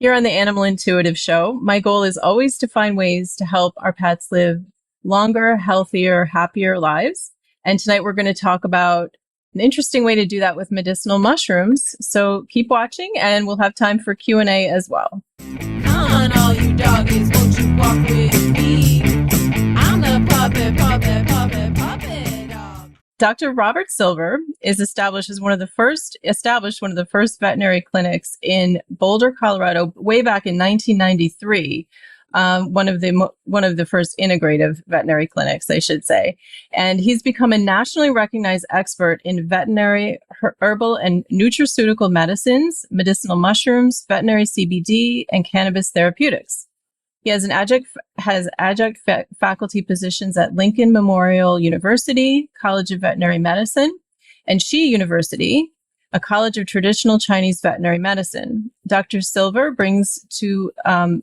You're on the Animal Intuitive Show. My goal is always to find ways to help our pets live longer, healthier, happier lives. And tonight we're going to talk about an interesting way to do that with medicinal mushrooms. So keep watching and we'll have time for Q&A as well. Come on, all you doggies, won't you walk with me? I'm the puppet dog. Dr. Robert Silva is established one of the first veterinary clinics in Boulder, Colorado, way back in 1993. One of the first integrative veterinary clinics, I should say. And he's become a nationally recognized expert in veterinary, herbal, and nutraceutical medicines, medicinal mushrooms, veterinary CBD, and cannabis therapeutics. He has adjunct faculty positions at Lincoln Memorial University, College of Veterinary Medicine, and Shi University, a College of Traditional Chinese Veterinary Medicine. Dr. Silva brings to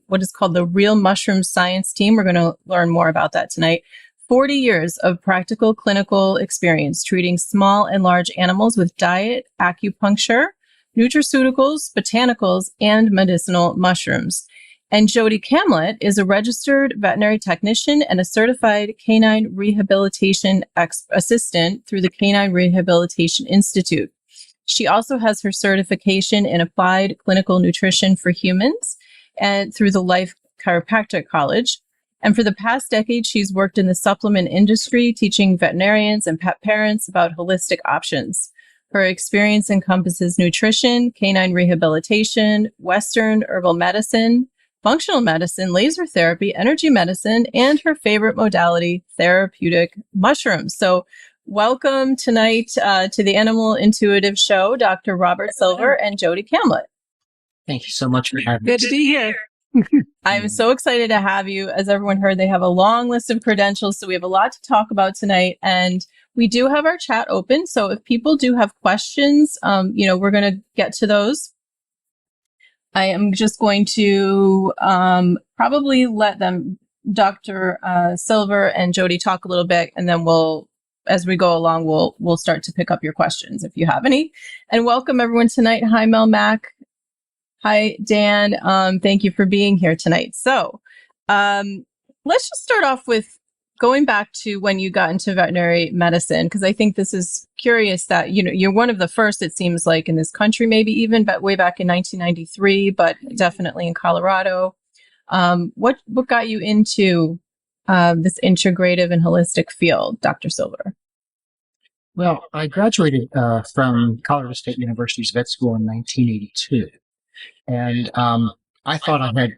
what is called the Real Mushroom Science Team. We're going to learn more about that tonight. 40 years of practical clinical experience treating small and large animals with diet, acupuncture, nutraceuticals, botanicals, and medicinal mushrooms. And Joni Kamlet is a registered veterinary technician and a certified canine rehabilitation assistant through the Canine Rehabilitation Institute. She also has her certification in applied clinical nutrition for humans and through the Life Chiropractic College. And for the past decade, she's worked in the supplement industry, teaching veterinarians and pet parents about holistic options. Her experience encompasses nutrition, canine rehabilitation, Western herbal medicine, functional medicine, laser therapy, energy medicine, and her favorite modality, therapeutic mushrooms. So welcome tonight to the Animal Intuitive Show, Dr. Robert Silva and Joni Kamlet. Thank you so much for having me. Good to be here. I'm so excited to have you. As everyone heard, they have a long list of credentials, so we have a lot to talk about tonight. And we do have our chat open, so if people do have questions, we're going to get to those. I am just going to probably let them, Dr. Silva and Jodi, talk a little bit, and then as we go along, we'll start to pick up your questions if you have any. And welcome everyone tonight. Hi, Mel Mack. Hi, Dan. Thank you for being here tonight. So let's just start off with going back to when you got into veterinary medicine, because I think this is curious that, you're one of the first, it seems like, in this country, maybe even, but way back in 1993, but definitely in Colorado. What got you into this integrative and holistic field, Dr. Silva? Well, I graduated from Colorado State University's vet school in 1982. And I thought I had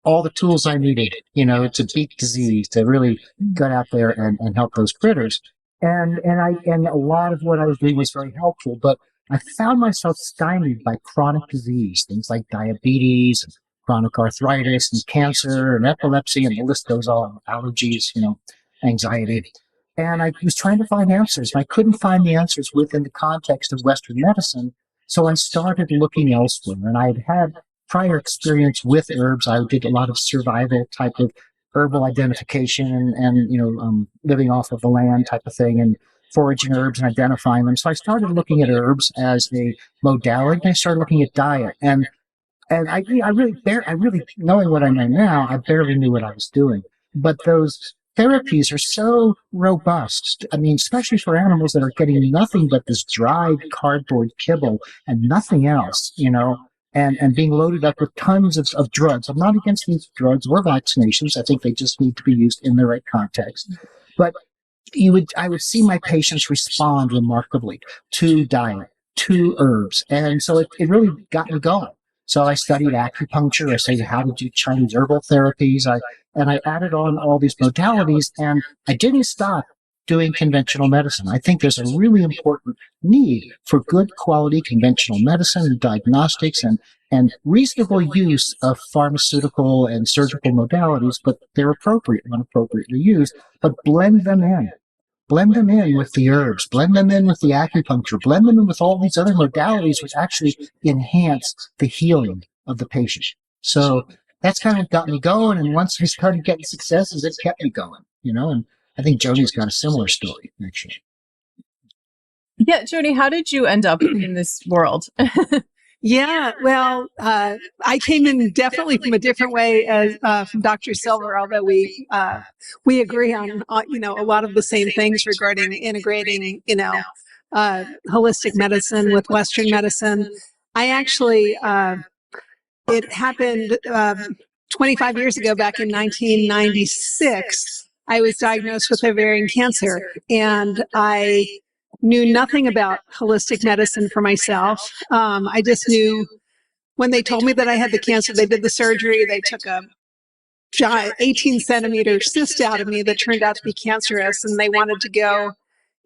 all the tools I needed, to beat disease, to really get out there and help those critters. And a lot of what I was doing was very helpful, but I found myself stymied by chronic disease, things like diabetes, and chronic arthritis, and cancer, and epilepsy, and the list goes on, allergies, anxiety. And I was trying to find answers. I couldn't find the answers within the context of Western medicine, so I started looking elsewhere. And I had prior experience with herbs. I did a lot of survival type of herbal identification and living off of the land type of thing and foraging herbs and identifying them. So I started looking at herbs as a modality, and I started looking at diet. And I really, knowing what I know now, I barely knew what I was doing. But those therapies are so robust. I mean, especially for animals that are getting nothing but this dried cardboard kibble and nothing else, and being loaded up with tons of drugs. I'm not against these drugs or vaccinations. I think they just need to be used in the right context. But I would see my patients respond remarkably to diet, to herbs. And so it really got me going. So I studied acupuncture. I studied how to do Chinese herbal therapies. I added on all these modalities, and I didn't stop doing conventional medicine. I think there's a really important need for good quality conventional medicine and diagnostics and reasonable use of pharmaceutical and surgical modalities, but they're appropriate when appropriately used, but blend them in. Blend them in with the herbs, blend them in with the acupuncture, blend them in with all these other modalities which actually enhance the healing of the patient. So that's kind of got me going, and once I started getting successes, it kept me going, and I think Joni's got a similar story, actually. Yeah, Joni, how did you end up in this world? Yeah, well, I came in definitely from a different way as from Dr. Silver, although we agree on a lot of the same things regarding integrating holistic medicine with Western medicine. I actually it happened 25 years ago, back in 1996. I was diagnosed with ovarian cancer, and I knew nothing about holistic medicine for myself. I just knew when they told me that I had the cancer, they did the surgery, they took a giant 18 centimeter cyst out of me that turned out to be cancerous, and they wanted to go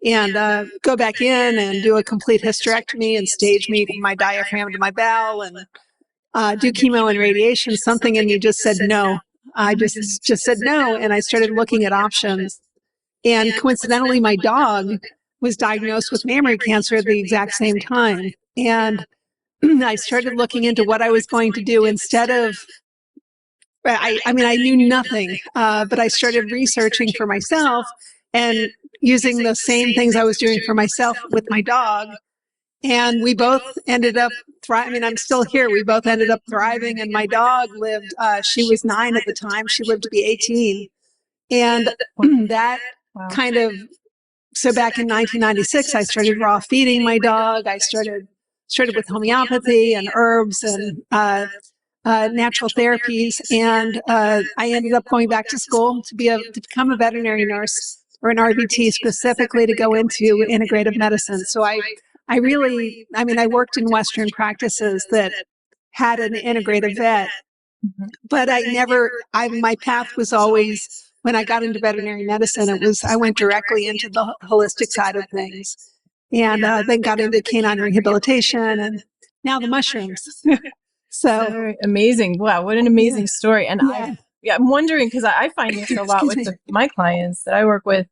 and go back in and do a complete hysterectomy and stage me from my diaphragm to my bowel and do chemo and radiation. Something in me just said no. I just said no, and I started looking at options. And coincidentally, my dog was diagnosed with mammary cancer at the exact same time. And I started looking into what I was going to do instead of, I mean, I knew nothing, but I started researching for myself and using the same things I was doing for myself with my dog. And we both ended up thriving. I mean, I'm still here. We both ended up thriving. And my dog lived, she was 9 at the time. She lived to be 18. And that kind of, so back in 1996, I started raw feeding my dog. I started with homeopathy and herbs and natural therapies. And I ended up going back to school to become a veterinary nurse, or an RVT, specifically to go into integrative medicine. So I worked in Western practices that had an integrative vet, but my path was always, when I got into veterinary medicine, I went directly into the holistic side of things, and then got into canine rehabilitation and now the mushrooms. So very amazing. Wow, what an amazing story. And I'm wondering, because I find this a lot with my clients that I work with,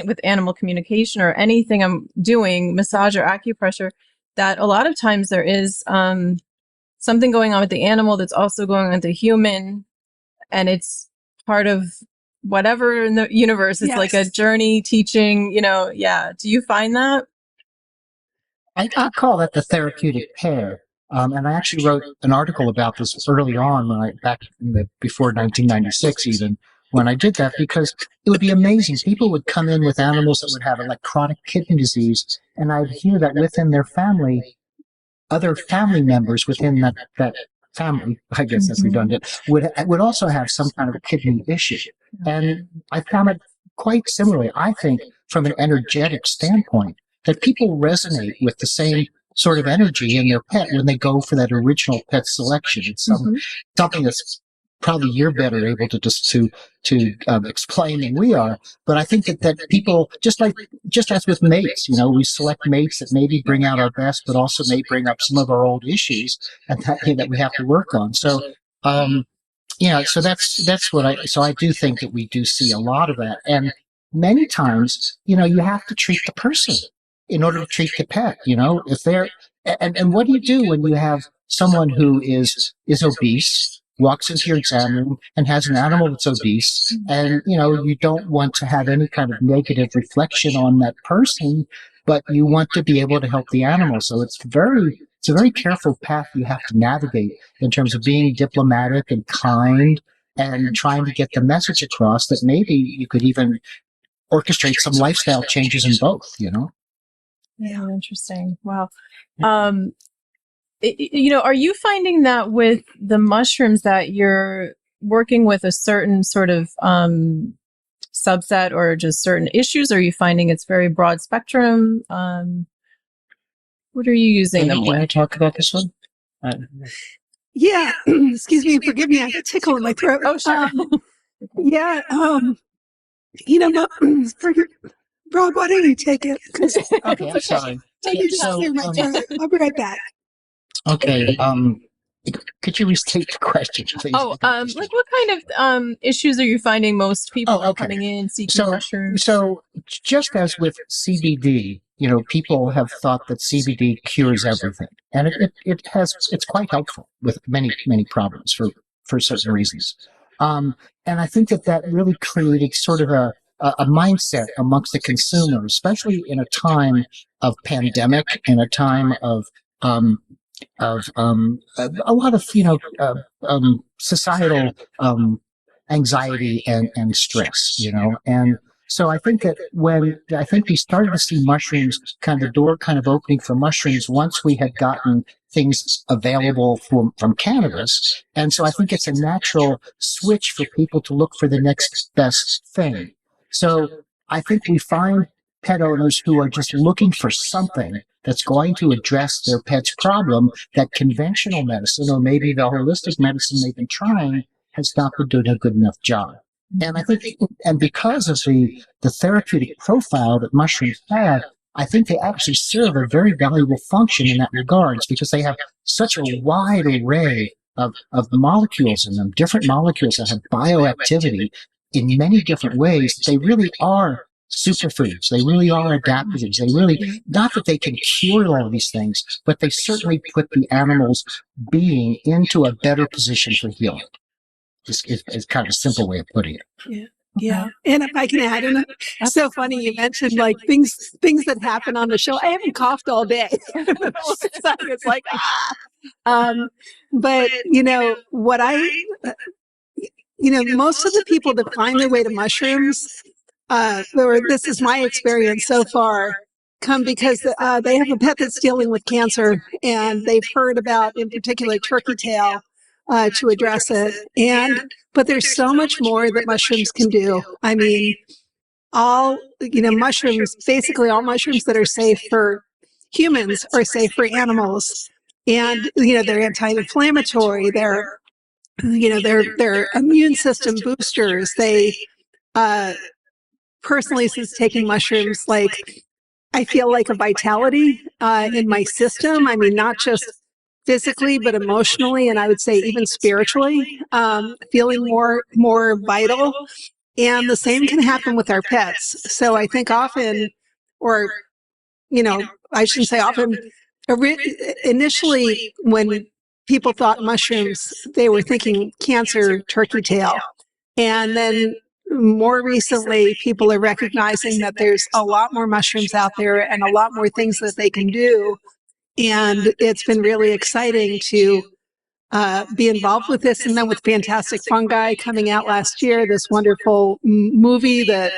with animal communication or anything I'm doing, massage or acupressure, that a lot of times there is something going on with the animal that's also going on with the human, and it's part of whatever in the universe. It's like a journey, teaching, Do you find that? I call that the therapeutic pair. And I actually wrote an article about this early on, before 1996 even, when I did that, because it would be amazing. People would come in with animals that would have like chronic kidney disease, and I'd hear that within their family, other family members within that family, I guess that's redundant, would also have some kind of a kidney issue. And I found it quite similarly, I think, from an energetic standpoint, that people resonate with the same sort of energy in their pet when they go for that original pet selection. It's something that's probably you're better able to explain than we are. But I think that people, just as with mates, we select mates that maybe bring out our best, but also may bring up some of our old issues and that we have to work on. So, so that's what so I do think that we do see a lot of that. And many times, you have to treat the person in order to treat the pet, if they're, and what do you do when you have someone who is obese, walks into your exam room and has an animal that's obese, and, you don't want to have any kind of negative reflection on that person, but you want to be able to help the animal. So it's a very careful path you have to navigate in terms of being diplomatic and kind and trying to get the message across that maybe you could even orchestrate some lifestyle changes in both, Yeah, interesting. Wow. Are you finding that with the mushrooms that you're working with a certain sort of subset or just certain issues? Or are you finding it's very broad spectrum? What are you using them with? Can I talk about this one? Yeah. Excuse me. Forgive me. I have a tickle in my throat. Oh, sure. Yeah. Rob, why don't you take it? Okay, I'm sorry. Take it just clear my throat. I'll be right back. Okay. Could you restate the question, please? Oh, like what kind of issues are you finding most people are coming in seeking mushrooms? So just as with CBD, people have thought that CBD cures everything, and it's quite helpful with many problems for certain reasons. And I think that really created sort of a mindset amongst the consumer, especially in a time of pandemic, in a time of a lot of societal anxiety and stress, and so I think that we started to see mushrooms, kind of the door kind of opening for mushrooms once we had gotten things available from cannabis. And so I think it's a natural switch for people to look for the next best thing. So I think we find pet owners who are just looking for something that's going to address their pet's problem that conventional medicine, or maybe the holistic medicine they've been trying, has not been doing a good enough job. And I think, and because of the therapeutic profile that mushrooms have, I think they actually serve a very valuable function in that regards, because they have such a wide array of molecules in them, different molecules that have bioactivity in many different ways. They really are superfoods. They really are adaptogens. They really, not that they can cure all of these things, but they certainly put the animal's being into a better position for healing. It's kind of a simple way of putting it. Yeah. Yeah. And if I can add in, it's so funny you mentioned like things that happen on the show. I haven't coughed all day. It's like, but what most of the people that find their way to mushrooms, or this is my experience so far, come because they have a pet that's dealing with cancer, and they've heard about, in particular, turkey tail, to address it. But there's so much more that mushrooms can do. I mean, mushrooms, basically all mushrooms that are safe for humans are safe for animals. And, they're anti-inflammatory. They're immune system boosters. They, personally, since taking mushrooms, like, I feel like a vitality in my system. I mean, not just physically, but emotionally, and I would say even spiritually, feeling more vital. And the same can happen with our pets. So I think often, or, I shouldn't say often, initially when people thought mushrooms, they were thinking cancer, turkey tail. And then more recently, people are recognizing that there's a lot more mushrooms out there and a lot more things that they can do. And it's been really exciting to be involved with this. And then with Fantastic Fungi coming out last year, this wonderful movie that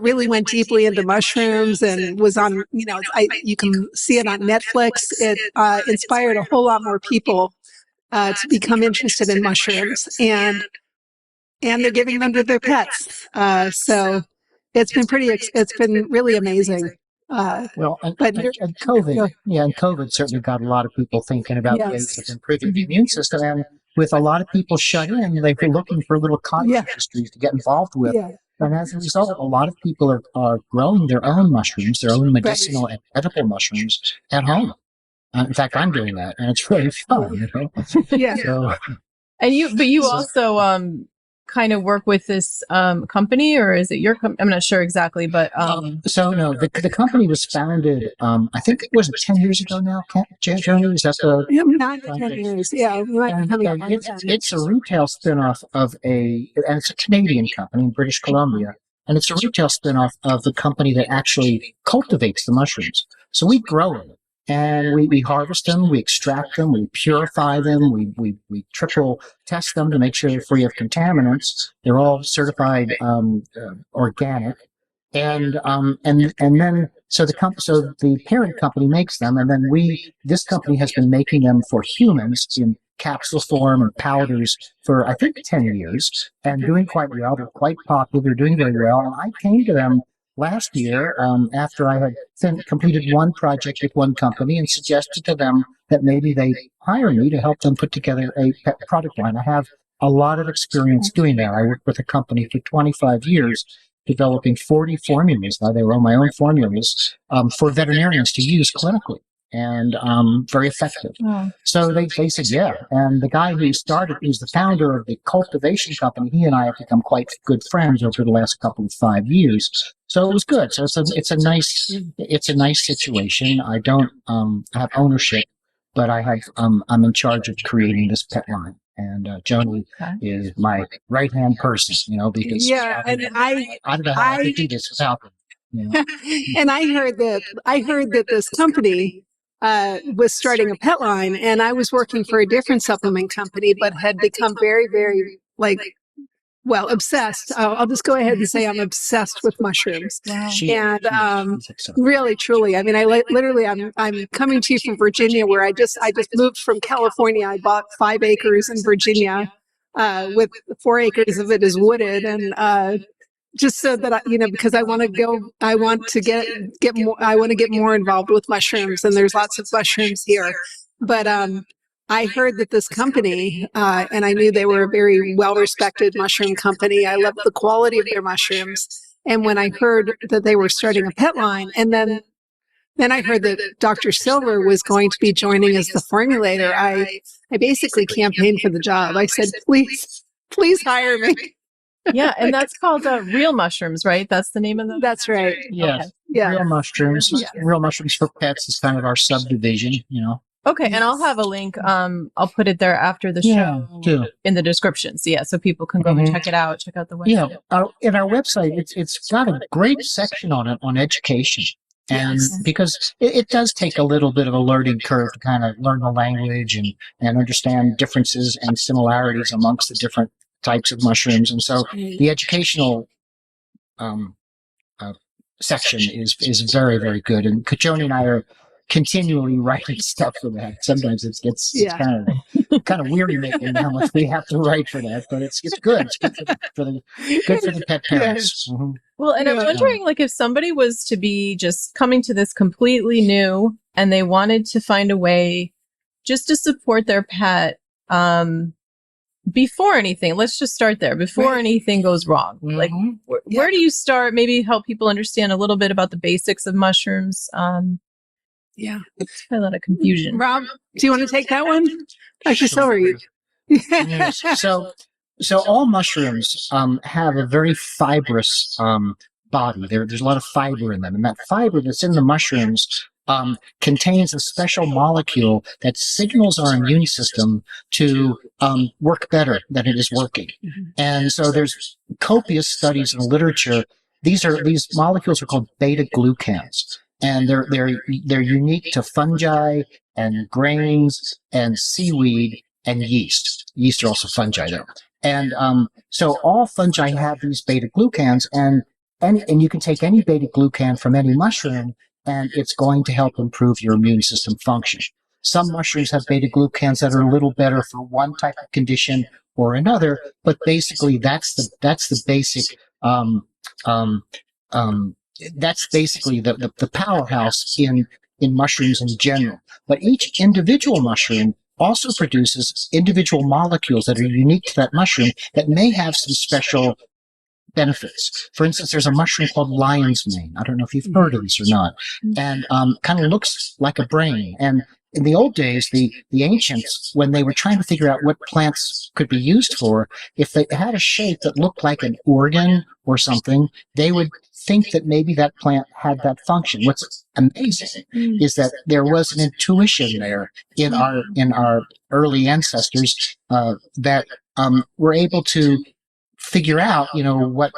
really went deeply into mushrooms and was on, you can see it on Netflix. It inspired a whole lot more people to become interested in mushrooms, and they're giving them to their pets. So it's been really amazing. And COVID, and COVID certainly got a lot of people thinking about ways of improving the immune system. And with a lot of people shut in, they've been looking for little cottage industries to get involved with. Yeah. And as a result, a lot of people are growing their own mushrooms, their own medicinal and edible mushrooms at home. In fact, I'm doing that, and it's really fun. Yeah. So, and you also kind of work with this company, or is it your company? I'm not sure exactly, but so no, the company was founded. I think it was 10 years ago now. Joni, is that the? 9 to 10 years. Yeah, it's a retail spinoff of and it's a Canadian company in British Columbia, and it's a retail spinoff of the company that actually cultivates the mushrooms. So we grow them. And we harvest them, we extract them, we purify them, we triple test them to make sure they're free of contaminants. They're all certified organic, and then so the parent company makes them, and then this company has been making them for humans in capsule form and powders for I think 10 years, and doing quite well. They're quite popular. They're doing very well. And I came to them last year, after I had completed one project with one company, and suggested to them that maybe they hire me to help them put together a pet product line. I have a lot of experience doing that. I worked with a company for 25 years, developing 40 formulas. Now, they were my own formulas for veterinarians to use clinically, and very effective. Wow. So they said, yeah. And the guy who's the founder of the cultivation company, he and I have become quite good friends over the last couple of 5 years. So it was good. So it's a nice situation. I don't have ownership, but I'm in charge of creating this pet line. And Joni is my right-hand person, because I don't know how I could do this without them. And I heard that this company was starting a pet line, and I was working for a different supplement company, but had become very, very obsessed. I'll just go ahead and say I'm obsessed with mushrooms. Wow. And really, truly, I mean, literally, I'm coming to you from Virginia, where I just moved from California. I bought 5 acres in Virginia, with 4 acres of it is wooded, and just so that because I want to get more involved with mushrooms, and there's lots of mushrooms here, but I heard that this company, and I knew they were a very well-respected mushroom company. I loved the quality of their mushrooms. And when I heard that they were starting a pet line, and then I heard that Dr. Silva was going to be joining as the formulator, I basically campaigned for the job. I said, please hire me. Yeah, and that's called real mushrooms, right? That's the name of them? That's right. Yes. Okay. Yeah. Real mushrooms. Yeah. Real mushrooms for pets is kind of our subdivision, you know. Okay, and I'll have a link. I'll put it there after the show too. in the description. So, so people can go and check it out. Check out the website. Yeah, in our website, it's got a great section on it on education. And because it does take a little bit of a learning curve to kind of learn the language and understand differences and similarities amongst the different types of mushrooms. And so the educational section is very, very good. And Joni and I are continually writing stuff for that. Sometimes it's kind of weary making how much we have to write for that, but it's good. It's good for the pet parents. Mm-hmm. Well, and I'm wondering, if somebody was to be just coming to this completely new, and they wanted to find a way just to support their pet, before anything, let's just start there. Before anything goes wrong, where do you start? Maybe help people understand a little bit about the basics of mushrooms. It's a lot of confusion. Rob, do you want to take that one? Dr. Silva, Yes. So all mushrooms have a very fibrous body. There's a lot of fiber in them, and that fiber that's in the mushrooms contains a special molecule that signals our immune system to work better than it is working. And so there's copious studies in the literature. These molecules are called beta glucans. And they're unique to fungi and grains and seaweed and yeast. Yeast are also fungi though. And so all fungi have these beta glucans, and you can take any beta glucan from any mushroom, and it's going to help improve your immune system function. Some mushrooms have beta glucans that are a little better for one type of condition or another, but basically that's the basic that's basically the powerhouse in mushrooms in general. But each individual mushroom also produces individual molecules that are unique to that mushroom that may have some special benefits. For instance, there's a mushroom called lion's mane. I don't know if you've heard of this or not. And kind of looks like a brain. And in the old days, the ancients, when they were trying to figure out what plants could be used for, if they had a shape that looked like an organ or something, they would think that maybe that plant had that function. What's amazing is that there was an intuition there in our early ancestors that were able to figure out, what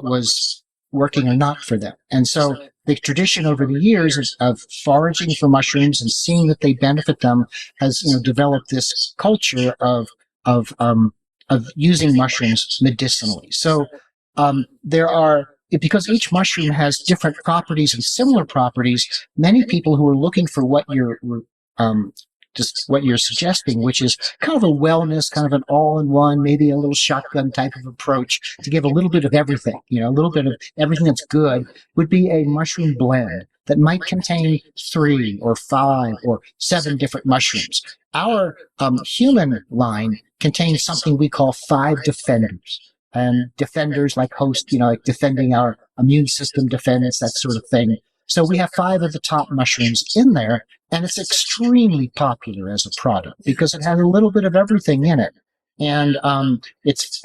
was working or not for them. And so the tradition over the years of foraging for mushrooms and seeing that they benefit them has, developed this culture of using mushrooms medicinally. So because each mushroom has different properties and similar properties, many people who are looking for what you're suggesting, which is kind of a wellness, kind of an all-in-one, maybe a little shotgun type of approach to give a little bit of everything, a little bit of everything that's good, would be a mushroom blend that might contain 3 or 5 or 7 different mushrooms. Our human line contains something we call 5 defenders. And defenders like host, like defending our immune system defense, that sort of thing. So we have 5 of the top mushrooms in there, and it's extremely popular as a product because it has a little bit of everything in it. And it's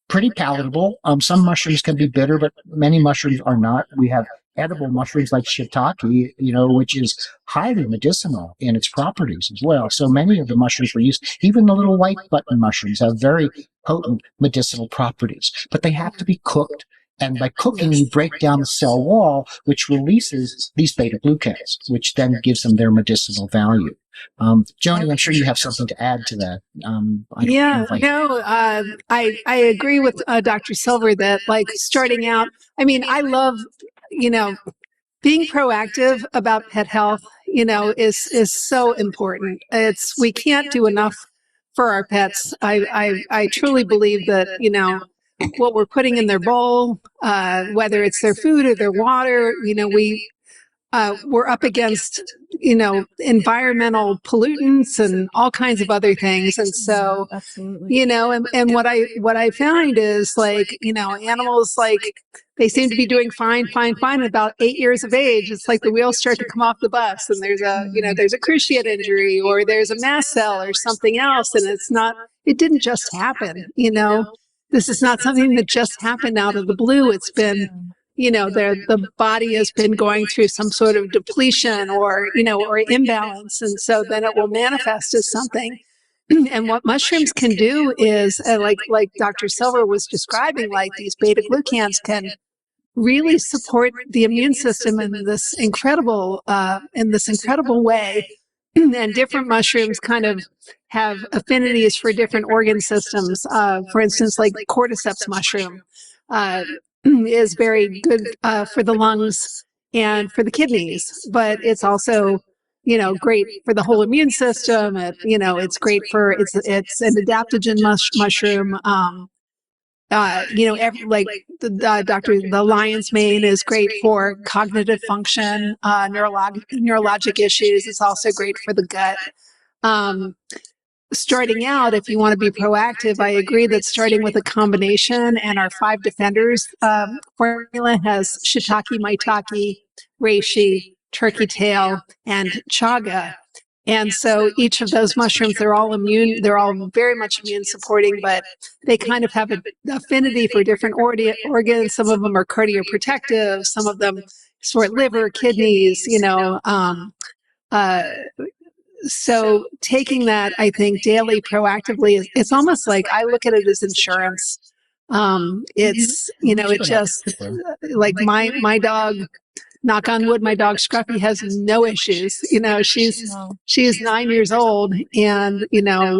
pretty palatable. Some mushrooms can be bitter, but many mushrooms are not. We have edible mushrooms like shiitake, which is highly medicinal in its properties as well. So many of the mushrooms we use, even the little white button mushrooms, have very potent medicinal properties, but they have to be cooked And by cooking, you break down the cell wall, which releases these beta-glucans, which then gives them their medicinal value. Joni, I'm sure you have something to add to that. I agree with Dr. Silver that, like, starting out, I mean, I love, being proactive about pet health, is so important. We can't do enough for our pets. I truly believe that, what we're putting in their bowl, whether it's their food or their water, we're up against, environmental pollutants and all kinds of other things. And so, Absolutely. and what I find is, like, animals, like, they seem to be doing fine at about 8 years of age. It's like the wheels start to come off the bus and there's a cruciate injury or there's a mast cell or something else. And it didn't just happen, This is not something that just happened out of the blue. It's been, the body has been going through some sort of depletion or imbalance. And so then it will manifest as something. And what mushrooms can do is, like Dr. Silver was describing, like, these beta glucans can really support the immune system in this incredible way. And different mushrooms kind of have affinities for different organ systems. For instance, like cordyceps mushroom is very good for the lungs and for the kidneys, but it's also, great for the whole immune system. It's great for, it's an adaptogen mushroom. The lion's mane is great for cognitive function, neurologic issues. It's also great for the gut. Starting out, if you want to be proactive, I agree that starting with a combination, and our 5 Defenders formula has shiitake, maitake, reishi, turkey tail, and chaga. And so each of those mushrooms, they're all very much immune supporting, but they kind of have an affinity for different organs. Some of them are cardioprotective, some of them support liver, kidneys, so taking that, I think, daily proactively, it's almost like, I look at it as insurance. It's, it just, like, my dog, knock on wood, my dog Scruffy has no issues. She is 9 years old, and,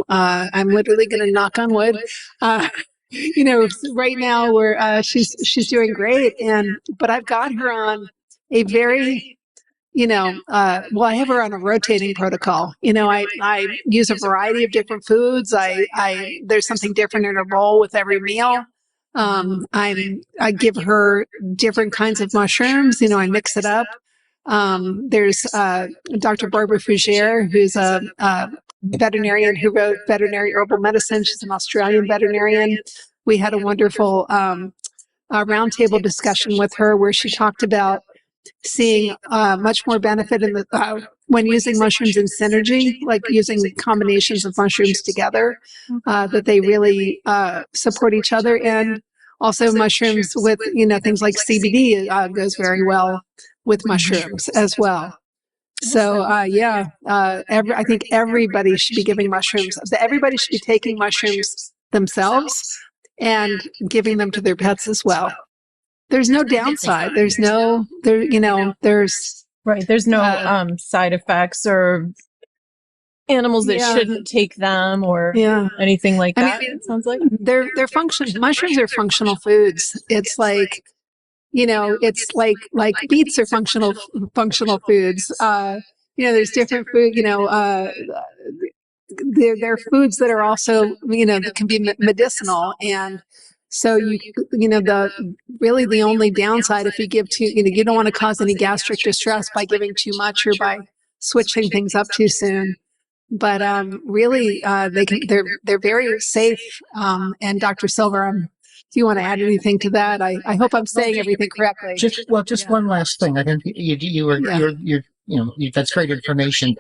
I'm literally going to knock on wood. Right now she's doing great. But I've got her on a very, I have her on a rotating protocol. I use a variety of different foods. There's something different in her bowl with every meal. I give her different kinds of mushrooms. I mix it up. There's Dr. Barbara Fougere, who's a veterinarian who wrote Veterinary Herbal Medicine. She's an Australian veterinarian. We had a wonderful roundtable discussion with her where she talked about seeing much more benefit in when using mushrooms in synergy, like using combinations of mushrooms together, that they really support each other. And also mushrooms with, things like CBD goes very well with mushrooms as well. So, I think everybody should be giving mushrooms. Everybody should be taking mushrooms themselves and giving them to their pets as well. There's no downside. There's no side effects or animals that shouldn't take them or anything like that. It sounds like they're mushrooms are functional foods. It's like, it's like beets are functional foods. There's different food, they're foods that are also, that can be medicinal. And so the only downside, if you give too, you don't want to cause any gastric distress by giving too much or by switching things up too soon. But they're very safe. And Dr. Silver, do you want to add anything to that? I hope I'm saying everything correctly. Just one last thing. I think that's great information.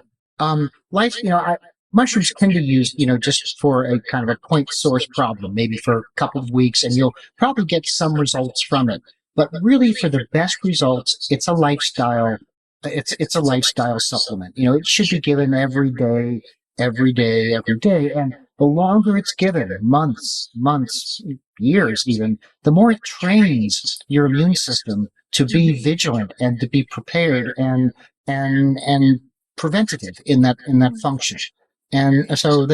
Mushrooms can be used, just for a kind of a point source problem, maybe for a couple of weeks, and you'll probably get some results from it. But really, for the best results, it's a lifestyle. It's a lifestyle supplement. It should be given every day. And the longer it's given, months, years even, the more it trains your immune system to be vigilant and to be prepared and preventative in that function. And so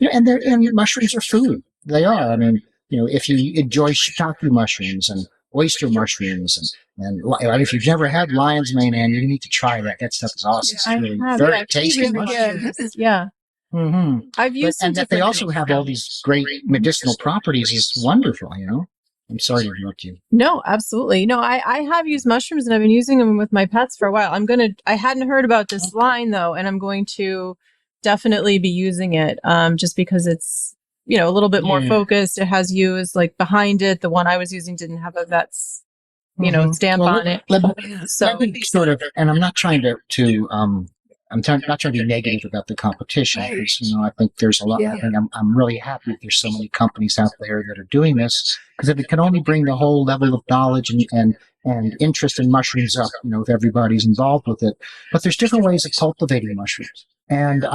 and mushrooms are food. They are. I mean, if you enjoy shiitake mushrooms and oyster mushrooms and if you've never had lion's mane, and you need to try that. That stuff is awesome. It's really very tasty. Really good. Yeah. Mm-hmm. I've used And that they also have all these great medicinal properties is wonderful, I'm sorry to interrupt you. No, absolutely. No, I have used mushrooms and I've been using them with my pets for a while. I hadn't heard about this line though, and I'm going to definitely be using it just because it's, a little bit more focused. It has used like behind it. The one I was using didn't have a vet's, stamp on it. Let me sort of, and I'm not trying to not trying to be negative about the competition because, I think there's a lot. I'm really happy that there's so many companies out there that are doing this because if it can only bring the whole level of knowledge and interest in mushrooms up, if everybody's involved with it. But there's different ways of cultivating mushrooms. And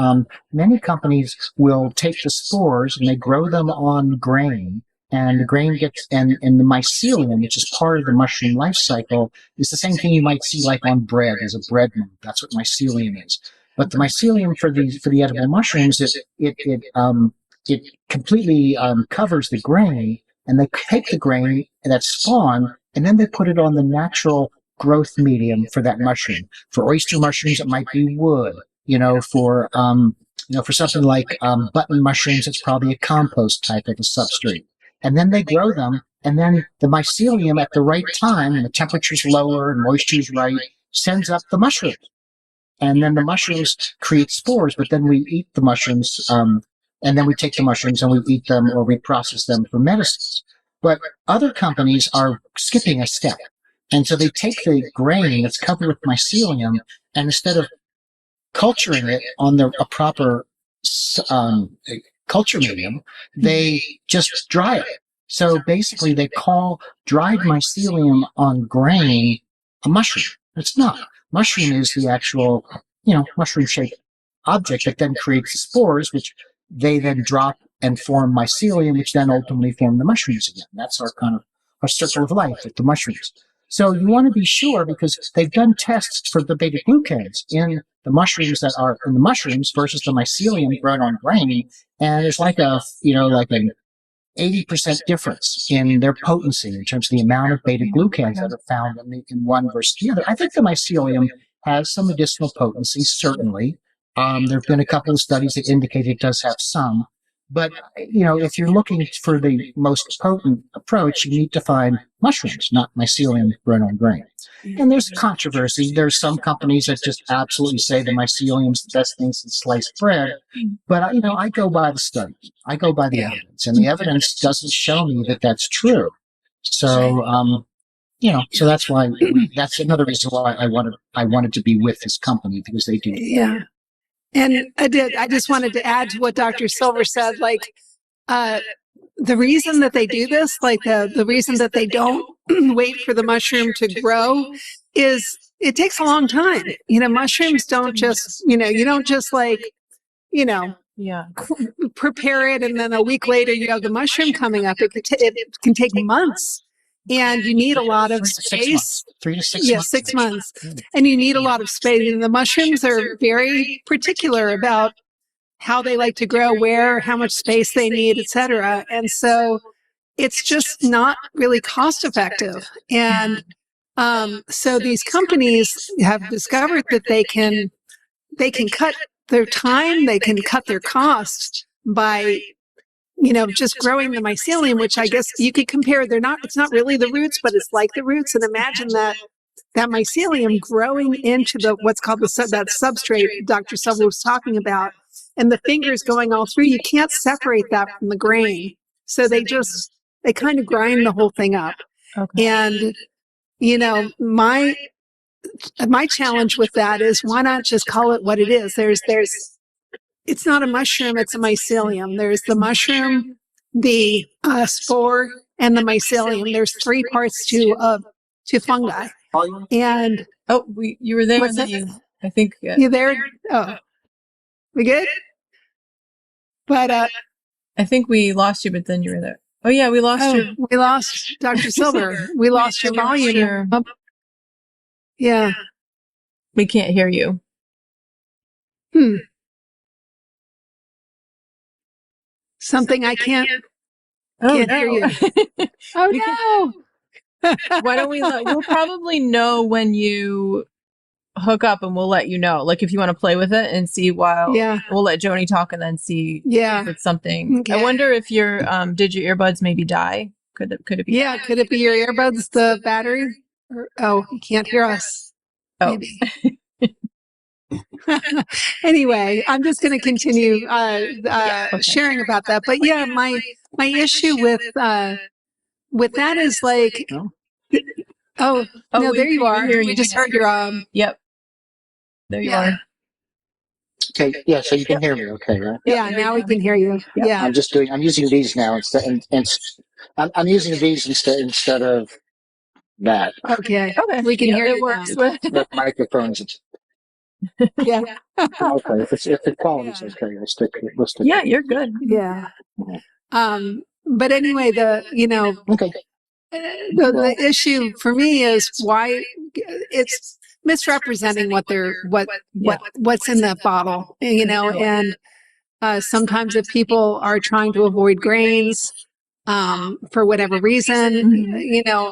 many companies will take the spores and they grow them on grain. And the grain gets, and the mycelium, which is part of the mushroom life cycle, is the same thing you might see like on bread as a bread mold. That's what mycelium is. But the mycelium for the edible mushrooms, it completely covers the grain, and they take the grain and that spawn, and then they put it on the natural growth medium for that mushroom. For oyster mushrooms, it might be wood. For something like button mushrooms, it's probably a compost type of a substrate. And then they grow them, and then the mycelium at the right time, when the temperature's lower and moisture's right, sends up the mushrooms. And then the mushrooms create spores, but then we eat the mushrooms, and then we take the mushrooms and we eat them or we process them for medicines. But other companies are skipping a step. And so they take the grain that's covered with mycelium, and instead of culturing it on a proper culture medium, they just dry it. So basically they call dried mycelium on grain a mushroom. It's not. Mushroom is the actual, mushroom-shaped object that then creates the spores, which they then drop and form mycelium, which then ultimately form the mushrooms again. That's our kind of our circle of life with the mushrooms. So you want to be sure because they've done tests for the beta-glucans in the mushrooms that are in the mushrooms versus the mycelium grown on grain, and there's like an 80% difference in their potency in terms of the amount of beta-glucans that are found in one versus the other. I think the mycelium has some medicinal potency, certainly. There have been a couple of studies that indicate it does have some. But, if you're looking for the most potent approach, you need to find mushrooms, not mycelium grown on grain. And there's controversy. There's some companies that just absolutely say the mycelium's the best thing since sliced bread. But, I go by the studies. I go by the evidence. And the evidence doesn't show me that that's true. So, so that's why, that's another reason why I wanted to be with this company because they do. Yeah. And I just wanted to add to what Dr. Silver said, the reason that they do this, the reason that they don't wait for the mushroom to grow is it takes a long time. Mushrooms don't just, you don't just prepare it and then a week later you have the mushroom coming up. It can take months. And you need a lot of space. 3 to 6 months. Yes, 6 months. And you need a lot of space. And the mushrooms are very particular about how they like to grow, how much space they need, etc. And so it's just not really cost effective. And so these companies have discovered that they can cut their time, they can cut their costs by just growing the mycelium, which I guess you could compare. It's not really the roots, but it's like the roots. And imagine that mycelium growing into what's called that substrate Dr. Silva was talking about, and the fingers going all through. You can't separate that from the grain. So they kind of grind the whole thing up. Okay. And, my challenge with that is why not just call it what it is? It's not a mushroom, it's a mycelium. There's the mushroom, the spore, and the mycelium. There's 3 parts to fungi. And you were there. I think you there. Oh, we good? But I think we lost you, but then you were there. Oh yeah, we lost you. We lost Dr. Silver. We lost your volume. Yeah. We can't hear you. Something I can't Oh, hear you. Oh no. Why don't we'll probably know when you hook up, and we'll let you know. Like if you want to play with it and see we'll let Joni talk and then see if it's something. Okay. I wonder if your did your earbuds maybe die? Could it be? Yeah, could it be your earbuds, the battery? Oh, you can't hear us. Oh. Maybe. Anyway, I'm just going to continue sharing about that. But yeah, my issue with that is like, no, there you are. We just heard your Yep. There you are. Okay, yeah, so you can hear me okay, right? Yeah, now we can hear you. Yeah. I'm using these now instead, and I'm using these instead of that. Okay. We can hear it you works. now. The microphones. Yeah. Okay, if the quality's okay, we'll stick Yeah, you're good. Yeah. But anyway, Okay. the issue for me is why it's misrepresenting what's in the bottle, and sometimes if people are trying to avoid grains for whatever reason,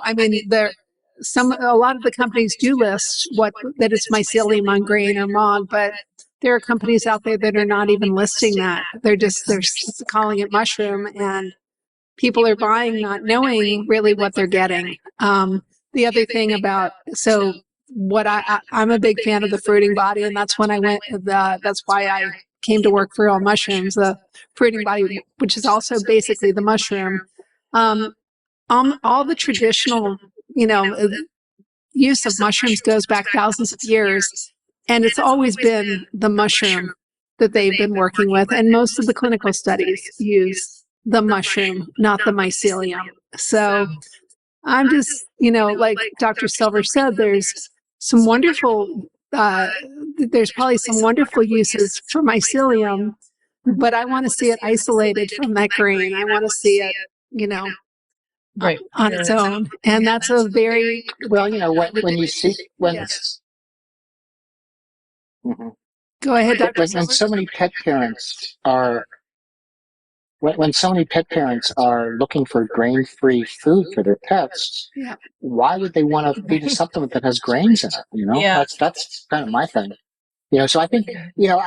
I mean, a lot of the companies do list that it's mycelium on grain or mog, but there are companies out there that are not even listing that. They're calling it mushroom, and people are buying not knowing really what they're getting. The other thing I'm a big fan of the fruiting body, and that's when that's why I came to work for All Mushrooms, the fruiting body, which is also basically the mushroom. All the traditional, use of mushrooms goes back thousands of years, and it's always been the mushroom that they've been working with. And most of the clinical studies use the mushroom, not the mycelium. So I'm just, like Dr. Silver said, there's some wonderful, there's probably some wonderful uses for mycelium, but I want to see it isolated from that grain. I want to see it, Right. on its own. And that's a very, well, when you see Go ahead, Dr. when so many pet parents are when so many pet parents are looking for grain-free food for their pets, why would they want to feed a supplement that has grains in it? That's kind of my thing. So I think,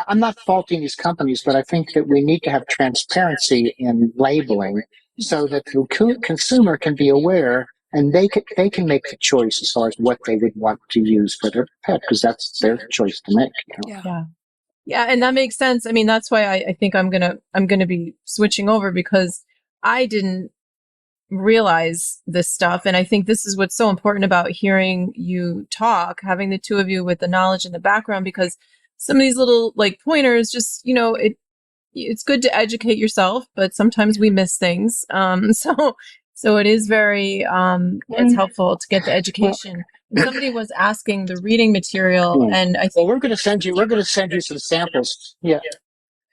I'm not faulting these companies, but I think that we need to have transparency in labeling so that the consumer can be aware and they can make the choice as far as what they would want to use for their pet, because that's their choice to make. Yeah, and that makes sense. I mean, that's why I think I'm gonna be switching over, because I didn't realize this stuff, and I think this is what's so important about hearing you talk, having the two of you with the knowledge and the background, because some of these little like pointers, just it's good to educate yourself, but sometimes we miss things. So it is very it's helpful to get the education. Somebody was asking the reading material, and I think we're going to send you some samples. Yeah,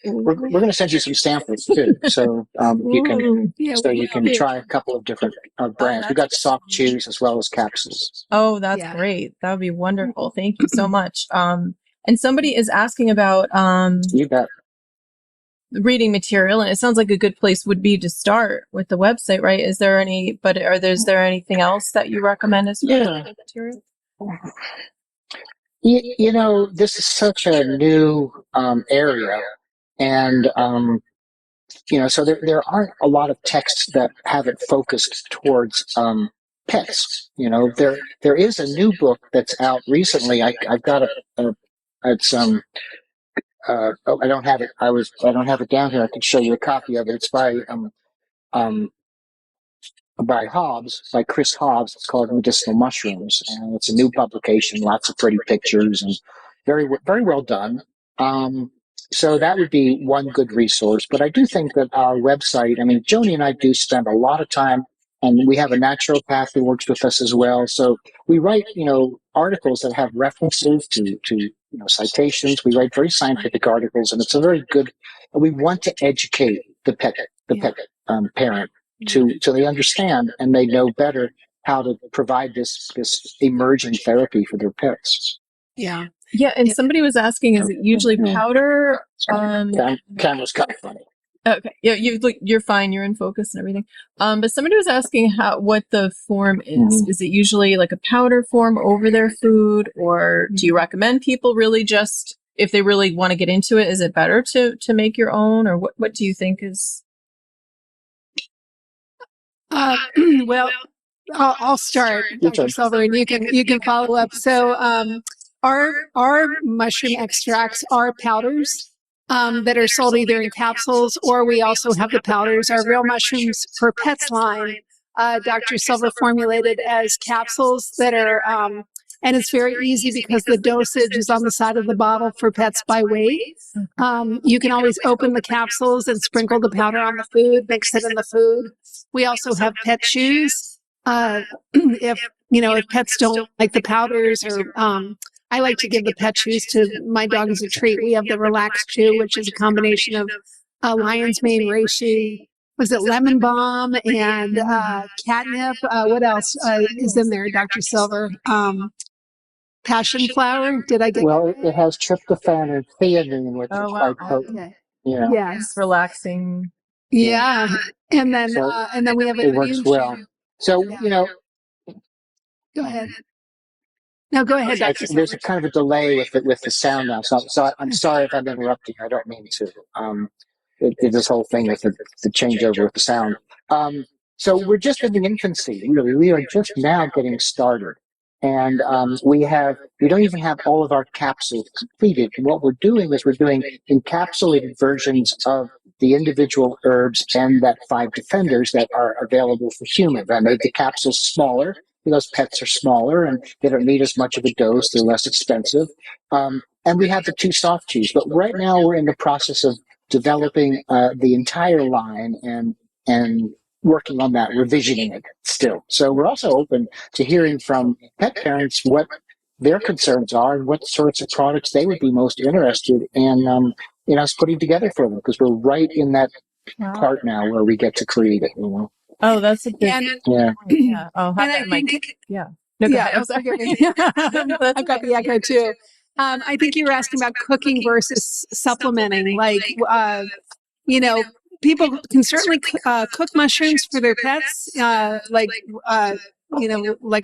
we're going to send you some samples too, so you can try a couple of different brands. We got soft chews as well as capsules. Oh, that's great. That would be wonderful. Thank you so much. And somebody is asking about you bet. the reading material, and it sounds like a good place would be to start with the website, right? Is there anything else that you recommend as reading material? This is such a new area, and so there aren't a lot of texts that have it focused towards pets. There is a new book that's out recently. I've got it's I don't have it. I don't have it down here. I can show you a copy of it. It's by Chris Hobbs. It's called Medicinal Mushrooms, and it's a new publication. Lots of pretty pictures and very, very well done. So that would be one good resource. But I do think that our website, Joni and I do spend a lot of time, and we have a naturopath who works with us as well. So we write, articles that have references to citations. We write very scientific articles, and it's a very good, and we want to educate the pet the pet parent so they understand and they know better how to provide this emerging therapy for their pets. Yeah. Yeah, and somebody was asking, is it usually powder? Camera's kind of funny. Okay, yeah, you're fine. You're in focus and everything. But somebody was asking what the form is. Is it usually like a powder form over their food, or do you recommend people really just, if they really want to get into it, is it better to make your own, or what do you think is? Well, I'll start, Dr. Silver, and you can follow up. So, our mushroom extracts are powders that are sold either in capsules, or we also have the powders. Our Real Mushrooms for Pets line, Dr. Silver formulated as capsules that are, and it's very easy because the dosage is on the side of the bottle for pets by weight. You can always open the capsules and sprinkle the powder on the food, mix it in the food. We also have pet chews. If pets don't like the powders, or I like to give the pet chews to my dog as a treat. We have the Relax Chew, which is a combination of lion's mane reishi, was it lemon balm, and catnip. What else is in there, Dr. Silver? Passion flower. Did I get? Well, it has tryptophan and theanine, which is quite potent. Okay. Yeah. Yes. It's relaxing. Yeah. And then So we have it works well. So Go ahead. No, go ahead, Dr. there's a kind of a delay with the sound now. So I'm sorry if I'm interrupting. I don't mean to. This whole thing with the changeover with the sound. So we're just in the infancy, really. We are just now getting started. And we don't even have all of our capsules completed. And what we're doing is we're doing encapsulated versions of the individual herbs and that 5 defenders that are available for humans. I made the capsules smaller because pets are smaller and they don't need as much of a dose. They're less expensive. And we have the 2 soft chews. But right now we're in the process of developing the entire line and working on that, revisioning it still. So we're also open to hearing from pet parents what their concerns are and what sorts of products they would be most interested in us putting together for them, because we're right in that part now where we get to create it. Oh, that's a good. Yeah. Oh, And I think, yeah. No, go ahead. I'm sorry. I've got the echo too. I think you were asking about cooking versus supplementing. Like, people can certainly cook mushrooms for their pets. Like I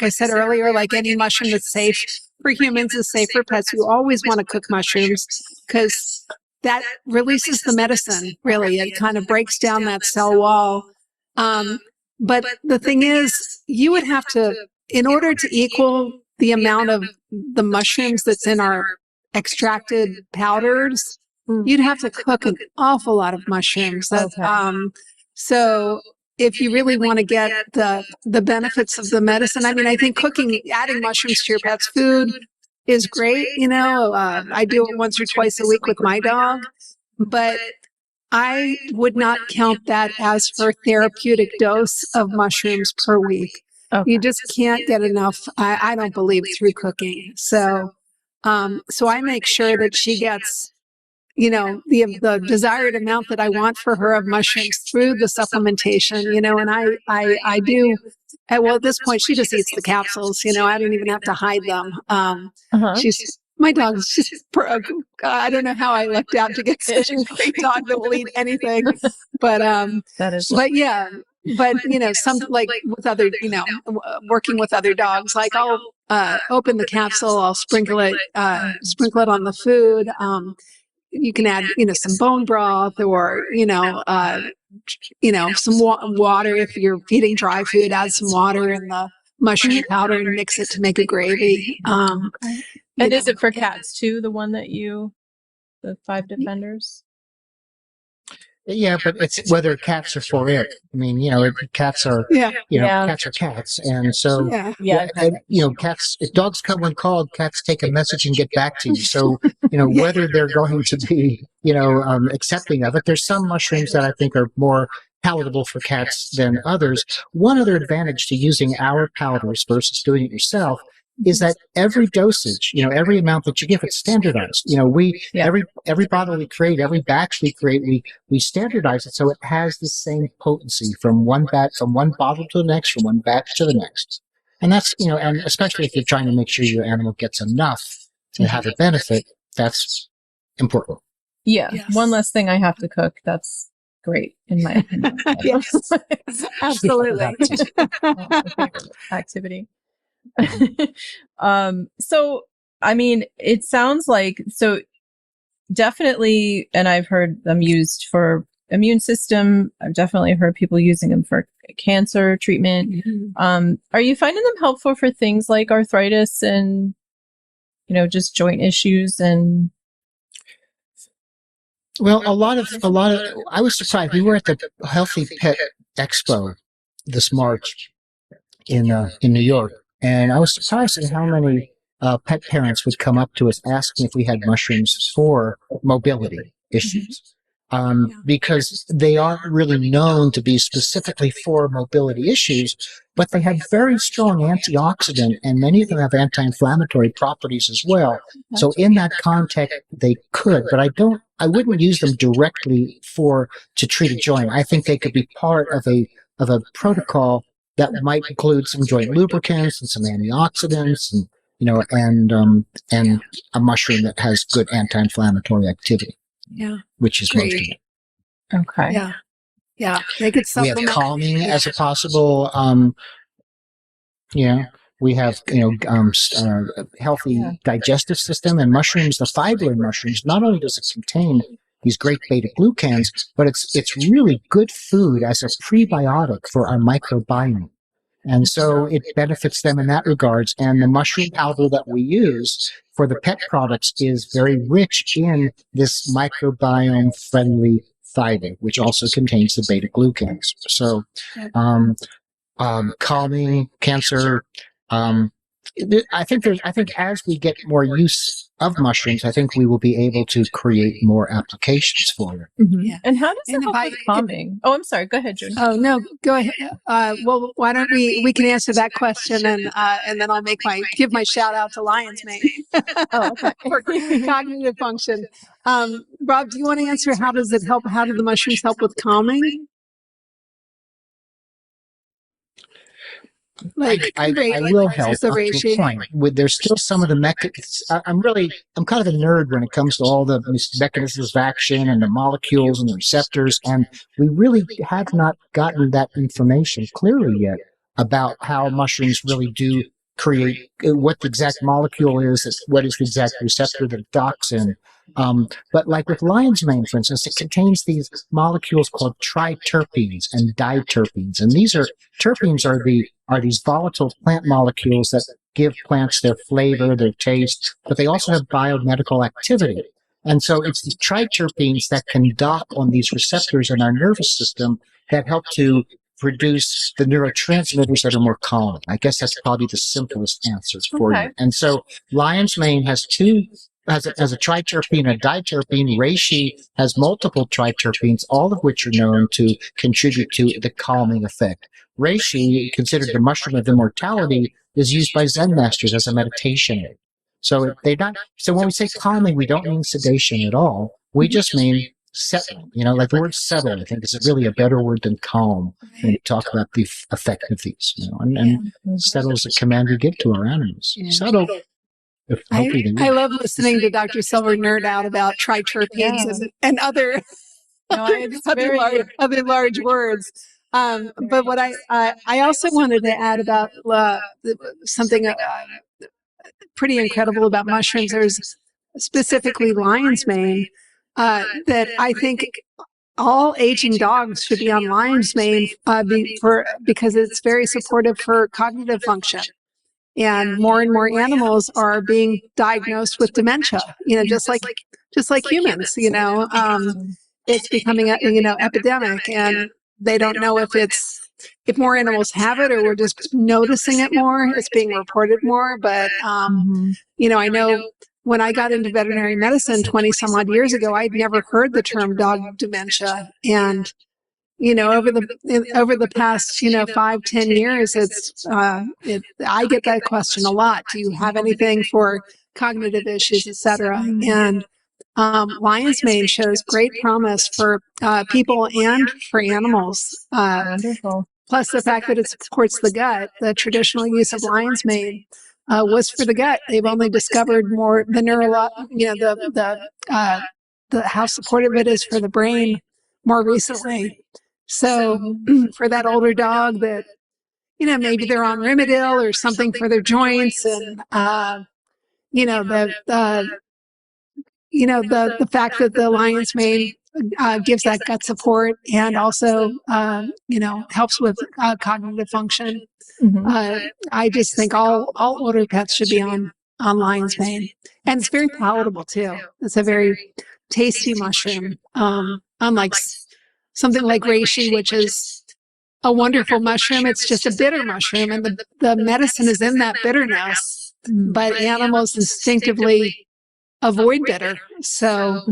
said earlier, like any mushroom that's safe for humans is safe for pets. You always want to cook mushrooms because that releases the medicine, really. It kind of breaks down that cell wall. But the thing is, you would have to, in order to equal the amount of the mushrooms that's in our extracted powders, you'd have to cook an awful lot of mushrooms. So if you really want to get the benefits of the medicine, I mean, I think adding mushrooms to your pet's food is great. I do it once or twice a week with my dog, but I would not count that as her therapeutic dose of mushrooms per week. Okay. You just can't get enough, I don't believe, through cooking. So I make sure that she gets, the desired amount that I want for her of mushrooms through the supplementation, and I do, at this point, she just eats the capsules, I don't even have to hide them. My dog, I don't know how I lucked out to get such a great dog that will eat anything, but yeah, but some, like with other, working with other dogs, like I'll open the capsule, I'll sprinkle it on the food. You can add, some bone broth or, some water. If you're feeding dry food, add some water in the mushroom powder and mix it to make a gravy. And is it for cats too, the one that the 5 defenders? Yeah, but it's whether cats are for it. I mean, cats are, cats are cats. And so, cats, if dogs come when called, cats take a message and get back to you. So, whether they're going to be, accepting of it, there's some mushrooms that I think are more palatable for cats than others. One other advantage to using our powders versus doing it yourself is that every dosage, every amount that you give, it's standardized. Every bottle we create, every batch we create, we standardize it so it has the same potency from one bottle to the next, from one batch to the next. And that's, and especially if you're trying to make sure your animal gets enough to have a benefit, that's important. Yeah. Yes. One less thing I have to cook. That's great in my opinion. Yes, absolutely. Activity. So, I mean, it sounds like, so definitely, and I've heard them used for immune system. I've definitely heard people using them for cancer treatment. Mm-hmm. Are you finding them helpful for things like arthritis and, just joint issues and? Well, a lot of, I was surprised. We were at the Healthy Pet Expo this March in New York, and I was surprised at how many pet parents would come up to us asking if we had mushrooms for mobility issues. Because they aren't really known to be specifically for mobility issues, but they have very strong antioxidant, and many of them have anti-inflammatory properties as well. So in that context, they could, but I wouldn't use them directly to treat a joint. I think they could be part of a protocol that might include some joint lubricants and some antioxidants, and a mushroom that has good anti-inflammatory activity. Yeah. Which is most of it. Okay. Yeah. Yeah. They could We have supplement. calming as a possible, we have, healthy digestive system, and mushrooms, the fiber in mushrooms, not only does it contain these great beta glucans, but it's really good food as a prebiotic for our microbiome. And so it benefits them in that regards. And the mushroom powder that we use for the pet products is very rich in this microbiome-friendly fiber, which also contains the beta glucans. So, calming, cancer. I think as we get more use of mushrooms, I think we will be able to create more applications for them. Mm-hmm. Yeah. And how does it And help with calming? Oh, I'm sorry. Go ahead, Joni. Oh no, go ahead. Well, why don't we can answer that question, and then I'll give my shout out to Lion's Mane Oh, okay. for cognitive function. Rob, do you want to answer how does it help? How do the mushrooms help with calming? I will help up to a point. There's still some of the mechanisms. I'm kind of a nerd when it comes to all the mechanisms of action and the molecules and the receptors, and we really have not gotten that information clearly yet about how mushrooms really do create, what the exact molecule is, what is the exact receptor that it docks in. But like with lion's mane, for instance, it contains these molecules called triterpenes and diterpenes. And terpenes are these volatile plant molecules that give plants their flavor, their taste, but they also have biomedical activity. And so it's the triterpenes that can dock on these receptors in our nervous system that help to produce the neurotransmitters that are more calming. I guess that's probably the simplest answer for you. And so lion's mane has a triterpene and a diterpene. Reishi has multiple triterpenes, all of which are known to contribute to the calming effect. Reishi, considered the mushroom of immortality, is used by Zen masters as a meditation aid. So so when we say calming, we don't mean sedation at all. We just mean settling. Like the word settle, I think, is really a better word than calm when we talk about the effect of these. And settle is a command we give to our animals. Yeah. Settle. I love listening to Dr. Silver nerd out about triterpenes and other other large words. But what I also wanted to add about something pretty incredible about mushrooms. There's specifically lion's mane that I think all aging dogs should be on lion's mane because it's very supportive for cognitive function. And more animals are being diagnosed with dementia, just like humans, it's becoming an epidemic, and they don't know if more animals have it or we're just noticing it more, it's being reported more. But, I know when I got into veterinary medicine 20 some odd years ago, I'd never heard the term dog dementia. And, over the past, 5-10 years, I get that question a lot. Do you have anything for cognitive issues, et cetera? And lion's mane shows great promise for people and for animals. Wonderful. Plus the fact that it supports the gut. The traditional use of lion's mane was for the gut. They've only discovered more the how supportive it is for the brain more recently. So for that older dog that, maybe they're on Rimadyl or something for their joints, and the fact that the lion's mane gives that gut support and also helps with cognitive function. I just think all older pets should be on lion's mane, and it's very palatable too. It's a very tasty mushroom, unlike something like reishi, which is a wonderful mushroom. It's just a bitter mushroom, and the medicine is in that bitterness, but animals instinctively avoid bitter, so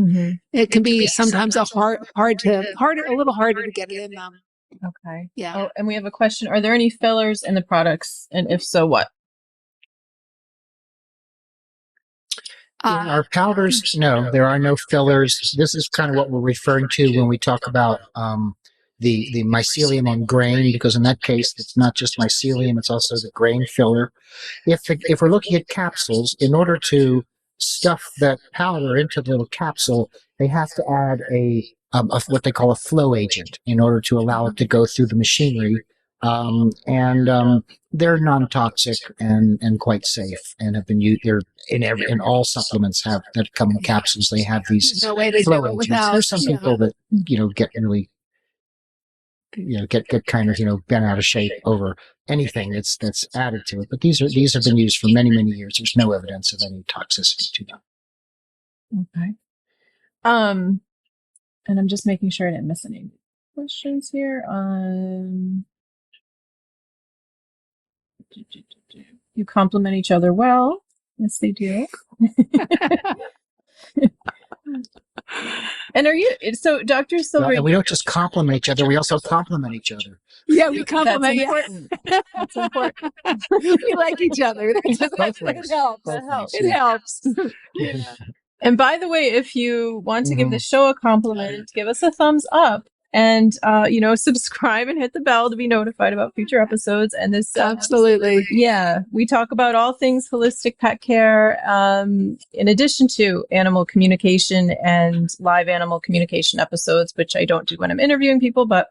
it can be sometimes a little harder to get it in them. Okay. Yeah. Oh, and we have a question. Are there any fillers in the products? And if so, what? In our powders, no, there are no fillers. This is kind of what we're referring to when we talk about the mycelium on grain, because in that case, it's not just mycelium, it's also the grain filler. If we're looking at capsules, in order to stuff that powder into the little capsule, they have to add what they call a flow agent in order to allow it to go through the machinery. They're non-toxic and quite safe, and have been used. They're in all supplements that come in capsules. They have these No way to flow do it agents. without. There's some people that get really get kind of bent out of shape over anything that's added to it. But these have been used for many years. There's no evidence of any toxicity to them. Okay. And I'm just making sure I didn't miss any questions here. You complement each other well. Yes, they do. And so Dr. Silva? And we don't just compliment each other, we also compliment each other. Yeah, we compliment. That's important. That's important. We like each other. It helps. It helps. Yeah. And by the way, if you want to give the show a compliment, give us a thumbs up and, subscribe and hit the bell to be notified about future episodes. And this, Absolutely. Yeah, we talk about all things holistic pet care, in addition to animal communication and live animal communication episodes, which I don't do when I'm interviewing people, but,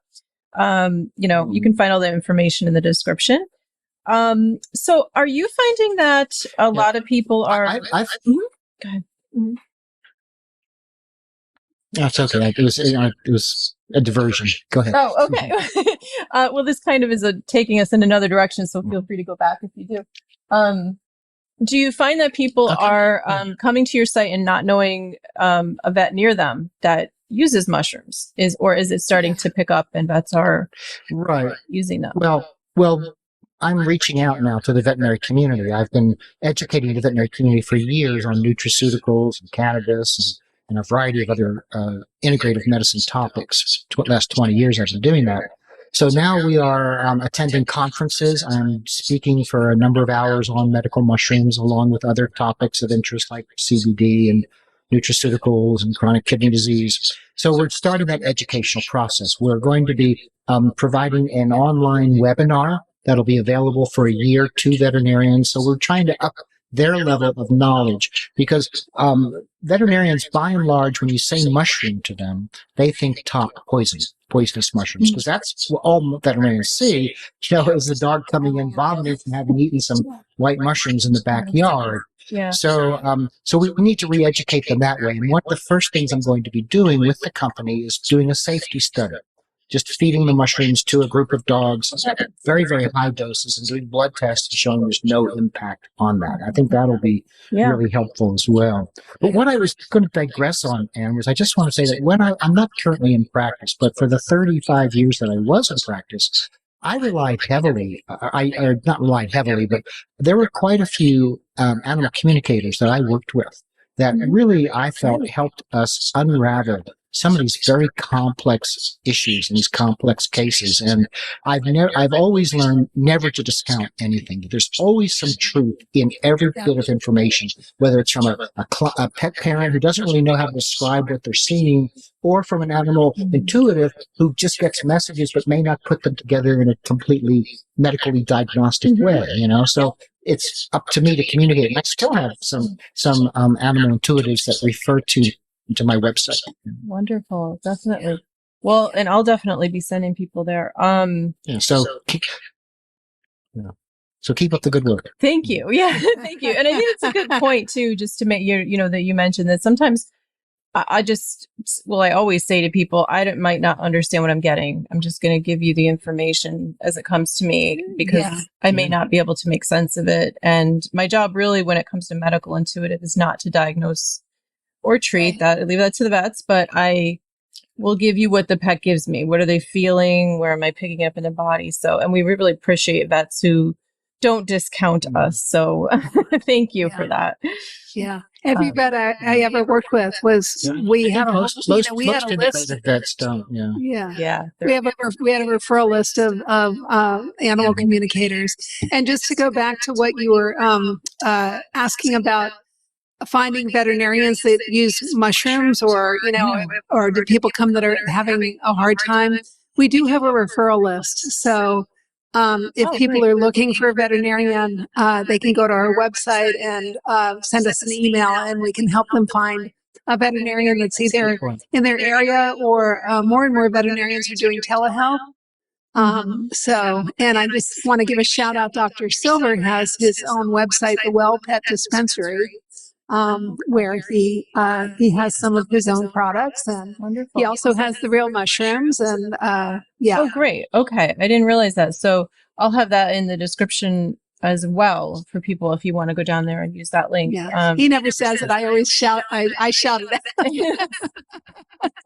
you can find all the information in the description. So are you finding that a lot of people are... Go ahead. That's okay. It was a diversion. Go ahead. Oh, okay. Well, this kind of is taking us in another direction, so feel free to go back if you do. Do you find that people are coming to your site and not knowing a vet near them that uses mushrooms? Or is it starting to pick up and vets are using them? Well, I'm reaching out now to the veterinary community. I've been educating the veterinary community for years on nutraceuticals and cannabis and a variety of other integrative medicine topics. Last 20 years I've been doing that. So now we are attending conferences. I'm speaking for a number of hours on medical mushrooms, along with other topics of interest like CBD and nutraceuticals and chronic kidney disease. So we're starting that educational process. We're going to be providing an online webinar that'll be available for a year to veterinarians. So we're trying to up their level of knowledge, because veterinarians, by and large, when you say mushroom to them, they think poisonous mushrooms, because that's what all veterinarians see, is the dog coming in vomiting from having eaten some white mushrooms in the backyard. Yeah. So we need to re-educate them that way. And one of the first things I'm going to be doing with the company is doing a safety study. Just feeding the mushrooms to a group of dogs at very, very high doses and doing blood tests showing there's no impact on that. I think that'll be really helpful as well. But what I was going to digress on, Anne, was I just want to say that when I'm not currently in practice, but for the 35 years that I was in practice, I relied heavily, not relied heavily, but there were quite a few animal communicators that I worked with that really, I felt, helped us unravel some of these very complex issues and these complex cases. And I've always learned never to discount anything. There's always some truth in every bit of information, whether it's from a pet parent who doesn't really know how to describe what they're seeing, or from an animal intuitive who just gets messages but may not put them together in a completely medically diagnostic way, So it's up to me to communicate. And I still have some animal intuitives that refer to my website. Wonderful. Definitely. Well, and I'll definitely be sending people there. So keep up the good work. Thank you. Yeah, thank you. And I think it's a good point too, just to make that you mentioned that sometimes I always say to people, might not understand what I'm getting. I'm just going to give you the information as it comes to me, because I may not be able to make sense of it. And my job really, when it comes to medical intuitive, is not to diagnose or treat that. I leave that to the vets, but I will give you what the pet gives me. What are they feeling? Where am I picking up in the body? So, and we really appreciate vets who don't discount us. So thank you for that. Yeah. Every vet I ever worked with we had a list. Vets don't. Yeah. We had a referral list of animal communicators. And just to go back to what you were asking about, finding veterinarians that use mushrooms, or do people come that are having a hard time? We do have a referral list. So if people are looking for a veterinarian, they can go to our website and send us an email, and we can help them find a veterinarian that's either in their area, or more and more veterinarians are doing telehealth. And I just want to give a shout out. Dr. Silva has his own website, the Well-Pet Dispensary, where he has some of his own products, and he also has the real mushrooms. And Oh, great. Okay, I didn't realize that. So I'll have that in the description as well for people if you want to go down there and use that link. Yeah. He never says it. I always shout. I shout it out.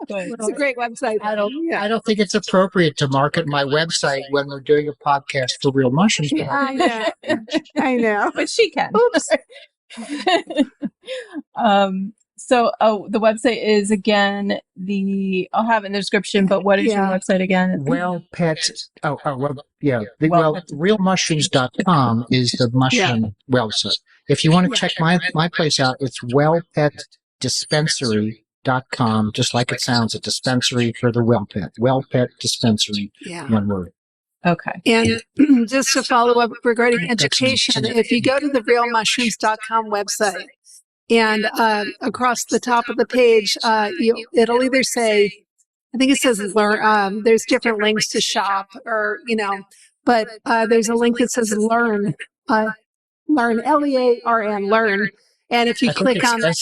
It's a great website. I don't think it's appropriate to market my website when we're doing a podcast for Real Mushrooms. I know. But she can. Oops. So the website is, again, I'll have it in the description, but what is your website again? Well-Pet. Realmushrooms.com is the mushroom website. If you want to check my place out, it's Well-Pet-Dispensary.com, just like it sounds, a dispensary for the Well-Pet. Well-Pet Dispensary, one word. Okay. And just to follow up regarding education, if you go to the realmushrooms.com website, and across the top of the page, it'll either say, I think it says learn. There's different links to shop, or but there's a link that says learn, LEARN, learn. And if you click on that,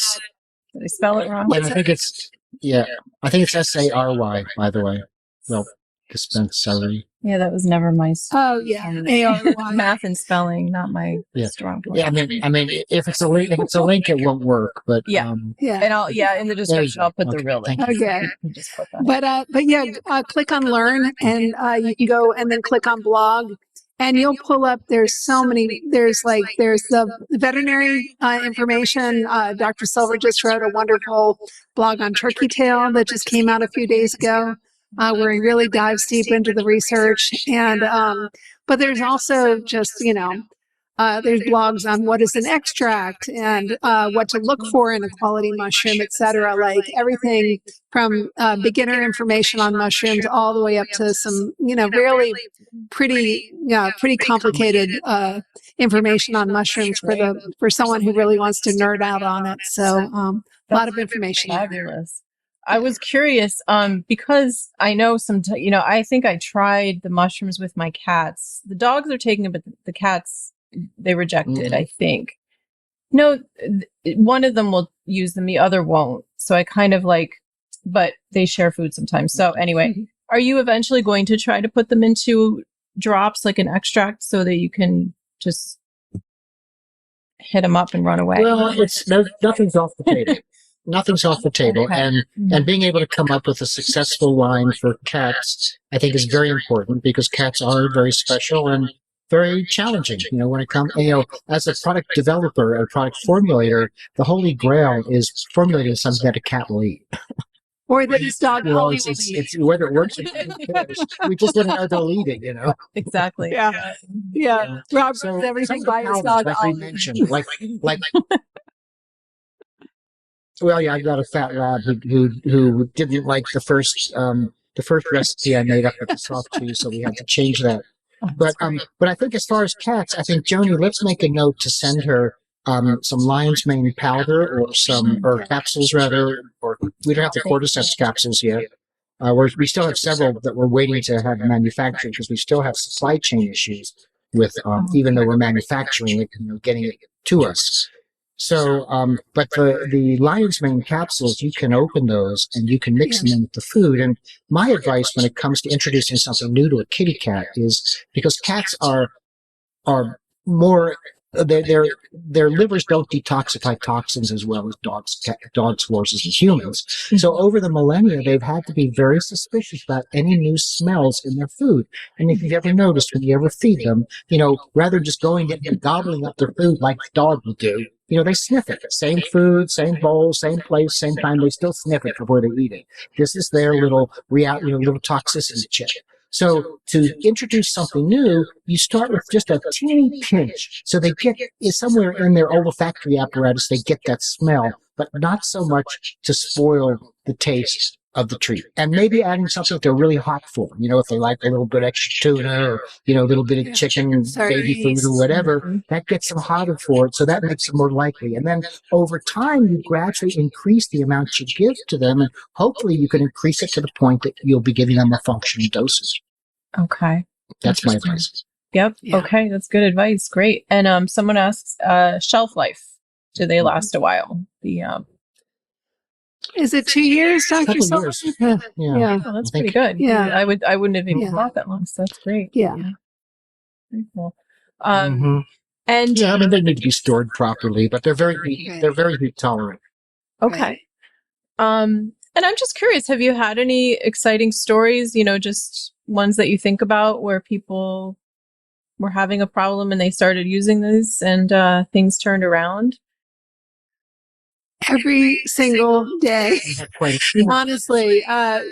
did I spell it wrong? I think it's SARY, by the way. Well, dispensary. Yeah, that was never my. ARY. Math and spelling, not my strong point. Yeah, I mean, if it's a link, it won't work. But and I'll in the description I'll put the real link. Okay. Just put that. Click on learn, and you can go and then click on blog, and you'll pull up. There's so many. There's the veterinary information. Dr. Silva just wrote a wonderful blog on turkey tail that just came out a few days ago. Where he really dives deep into the research. And but there's also just there's blogs on what is an extract, and what to look for in a quality mushroom, etc. Like everything from beginner information on mushrooms all the way up to some really pretty complicated information on mushrooms for someone who really wants to nerd out on it. So a lot of information. Fabulous. I was curious, because I know I think I tried the mushrooms with my cats. The dogs are taking it, but the cats, they rejected, I think. No, one of them will use them, the other won't. So I kind of but they share food sometimes. So anyway, are you eventually going to try to put them into drops, like an extract, so that you can just hit them up and run away? Well, nothing's off the table. Nothing's off the table. Okay. And being able to come up with a successful line for cats, I think, is very important, because cats are very special and very challenging. When it comes, as a product developer or product formulator, the holy grail is formulating something that a cat will eat. Or that his dog Well, only it's, will it's, eat. it's whether it works or not, who cares? We just want to know they'll eat it, you know? Exactly. Yeah. Yeah. Robert So does everything some of by the his powders, dog. like we mentioned, like well, yeah, I've got a fat lab who didn't like the first recipe I made up with the soft cheese, so we had to change that. But I think as far as cats, I think Joni, let's make a note to send her some lion's mane powder or capsules rather, or we don't have the cordyceps capsules yet. We still have several that we're waiting to have manufactured because we still have supply chain issues with even though we're manufacturing it, getting it to us. So, but the lion's mane capsules, you can open those and you can mix them in with the food. And my advice when it comes to introducing something new to a kitty cat is because cats are more their livers don't detoxify toxins as well as dogs, horses, and humans. So over the millennia, they've had to be very suspicious about any new smells in their food. And if you've ever noticed, when you ever feed them, rather than just going in and gobbling up their food like the dog will do, they sniff it. Same food, same bowl, same place, same time. They still sniff it before they eat it. This is their little little toxicity check. So to introduce something new, you start with just a teeny pinch. So they get somewhere in their olfactory apparatus, they get that smell, but not so much to spoil the taste of the treat. And maybe adding something that they're really hot for, if they like a little bit extra tuna or, a little bit of chicken, baby food or whatever, that gets them hotter for it. So that makes them more likely. And then over time, you gradually increase the amount you give to them. And hopefully you can increase it to the point that you'll be giving them a functional dosage. Okay. That's my advice. Yep. Yeah. Okay. That's good advice. Great. And someone asks, shelf life. Do they last a while? Is it 2 years, Dr. Silva? Yeah. Oh, that's pretty good. Yeah. I wouldn't have even thought that long. So that's great. Yeah. Very cool. And I mean, they need to be stored properly, but they're very heat tolerant. Okay. And I'm just curious, have you had any exciting stories, just ones that you think about where people were having a problem and they started using this and things turned around? Every single day. Honestly, our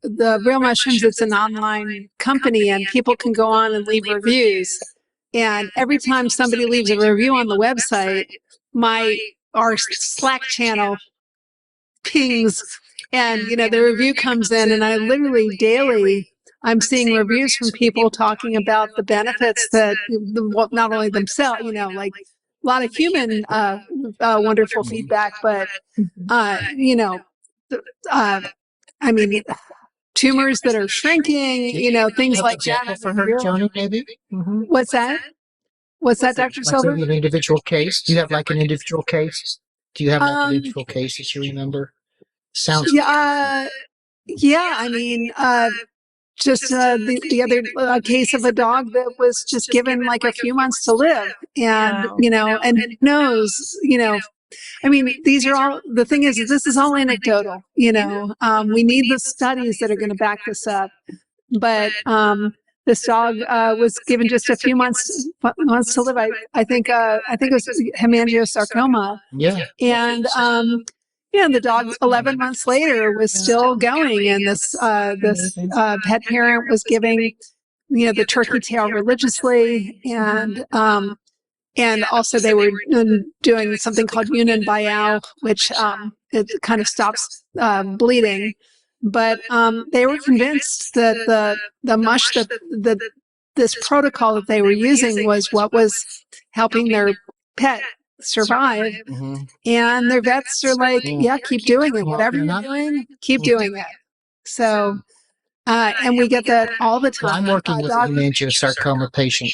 the Real Mushrooms, it's an online company and people can go on and leave reviews. And every time somebody leaves a review on the website, our Slack channel pings and the review comes in, and I literally daily I'm seeing reviews from people talking about the benefits that not only themselves, like a lot of human wonderful feedback, but I mean tumors that are shrinking, things like that. For her, Joni, maybe. What's that? What's that, Dr. Silva? An individual case. Do you have like an individual case? Do you have like an individual case that you remember? Sounds. Yeah. I mean, just the other case of a dog that was just given like a few months to live, and and who knows, I mean, these are all, the thing is this is all anecdotal, we need the studies that are going to back this up. But this dog was given just a few months to live. I think it was hemangiosarcoma. Yeah. And the dog 11 months later was still going, and this pet parent was giving the turkey tail religiously, and also they were doing something called Yunan Bayao, which it kind of stops bleeding. But they were convinced that the mush that this protocol that they were using was what was helping their pet survive. And their vets are like, yeah, keep doing it. Whatever you're doing, keep doing it. So, and we get that all the time. I'm working with a hemangiosarcoma patient.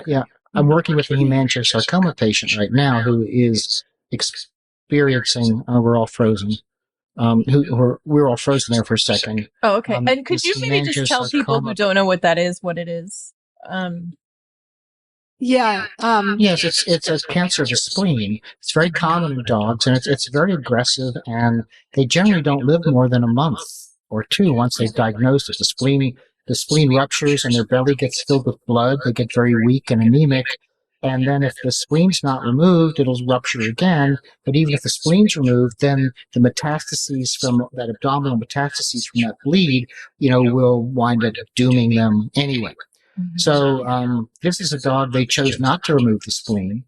Yeah. I'm working with a hemangiosarcoma patient right now who is experiencing, we're all frozen. We're all frozen there for a second. Oh, okay. And could you maybe just tell people who don't know what that is, what it is? Yes, it's a cancer of the spleen. It's very common in dogs, and it's very aggressive, and they generally don't live more than a month or two once they've diagnosed it. The spleen ruptures and their belly gets filled with blood. They get very weak and anemic. And then if the spleen's not removed, it'll rupture again. But even if the spleen's removed, then the metastases from that abdominal metastases from that bleed, will wind up dooming them anyway. So this is a dog, they chose not to remove the spleen.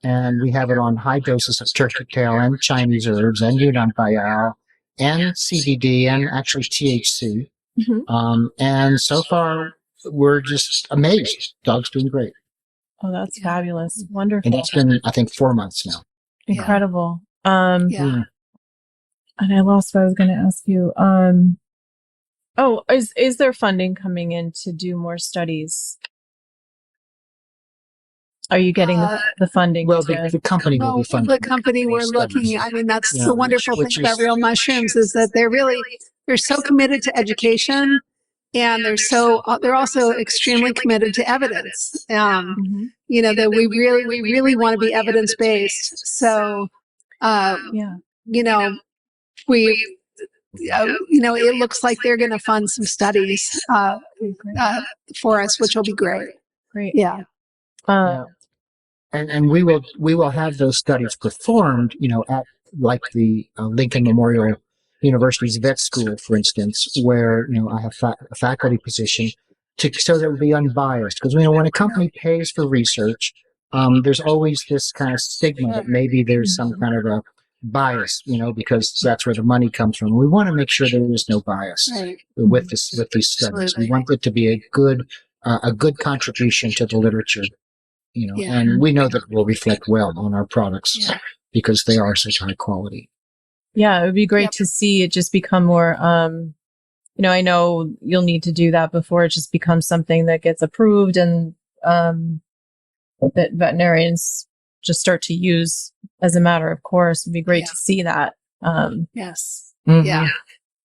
And we have it on high doses of turkey tail and Chinese herbs and Yunnan Bayao and CBD and actually THC. And so far, we're just amazed. Dog's doing great. Oh, that's fabulous. Wonderful. And that's been, I think, 4 months now. Incredible. Yeah. And I lost what I was going to ask you. Oh, is there funding coming in to do more studies? Are you getting the funding? Well, the company will be funding. The company we're looking, I mean, that's the wonderful thing about Real Mushrooms is that they're so committed to education, and they're also extremely committed to evidence. That we really want to be evidence based. So, it looks like they're going to fund some studies for us, which will be great. Great. Yeah. And we will have those studies performed, at like the Lincoln Memorial University's vet school, for instance, where I have a faculty position so that it will be unbiased. Because when a company pays for research, there's always this kind of stigma that maybe there's some kind of a bias, because that's where the money comes from. We want to make sure there is no bias with these studies. We want it to be a good contribution to the literature. And we know that it will reflect well on our products because they are such high quality. Yeah, it would be great to see it just become more, I know you'll need to do that before it just becomes something that gets approved and that veterinarians just start to use as a matter of course. It'd be great to see that. Yes. Mm-hmm. Yeah.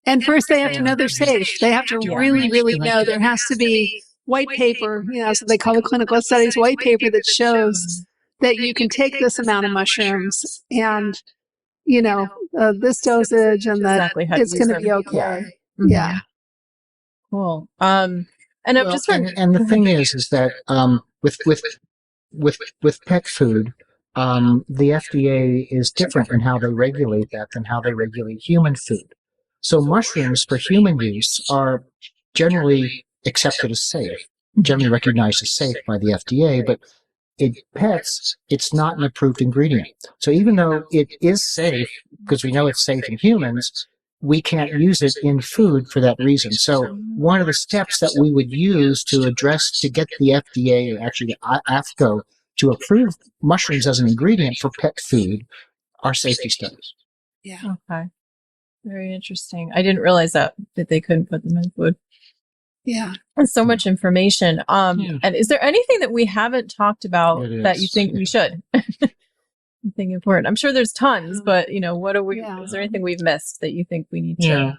And first they have to know they're safe. They have to really, really know. There has to be white paper, so they call it clinical studies, white paper that shows that you can take this amount of mushrooms and, this dosage and that it's going to be okay. Yeah. Cool. And I'm just and the thing is that with pet food, the FDA is different in how they regulate that than how they regulate human food. So mushrooms for human use are generally accepted as safe, generally recognized as safe by the FDA, but in pets, it's not an approved ingredient. So even though it is safe, because we know it's safe in humans, we can't use it in food for that reason. So one of the steps that we would use to get the FDA, or actually the AFCO, to approve mushrooms as an ingredient for pet food are safety studies. Yeah. Okay. Very interesting. I didn't realize that they couldn't put them in food. Yeah. There's so much information. And is there anything that we haven't talked about that you think we should? Anything important? I'm sure there's tons, but what are we? Is there anything we've missed that you think we need to?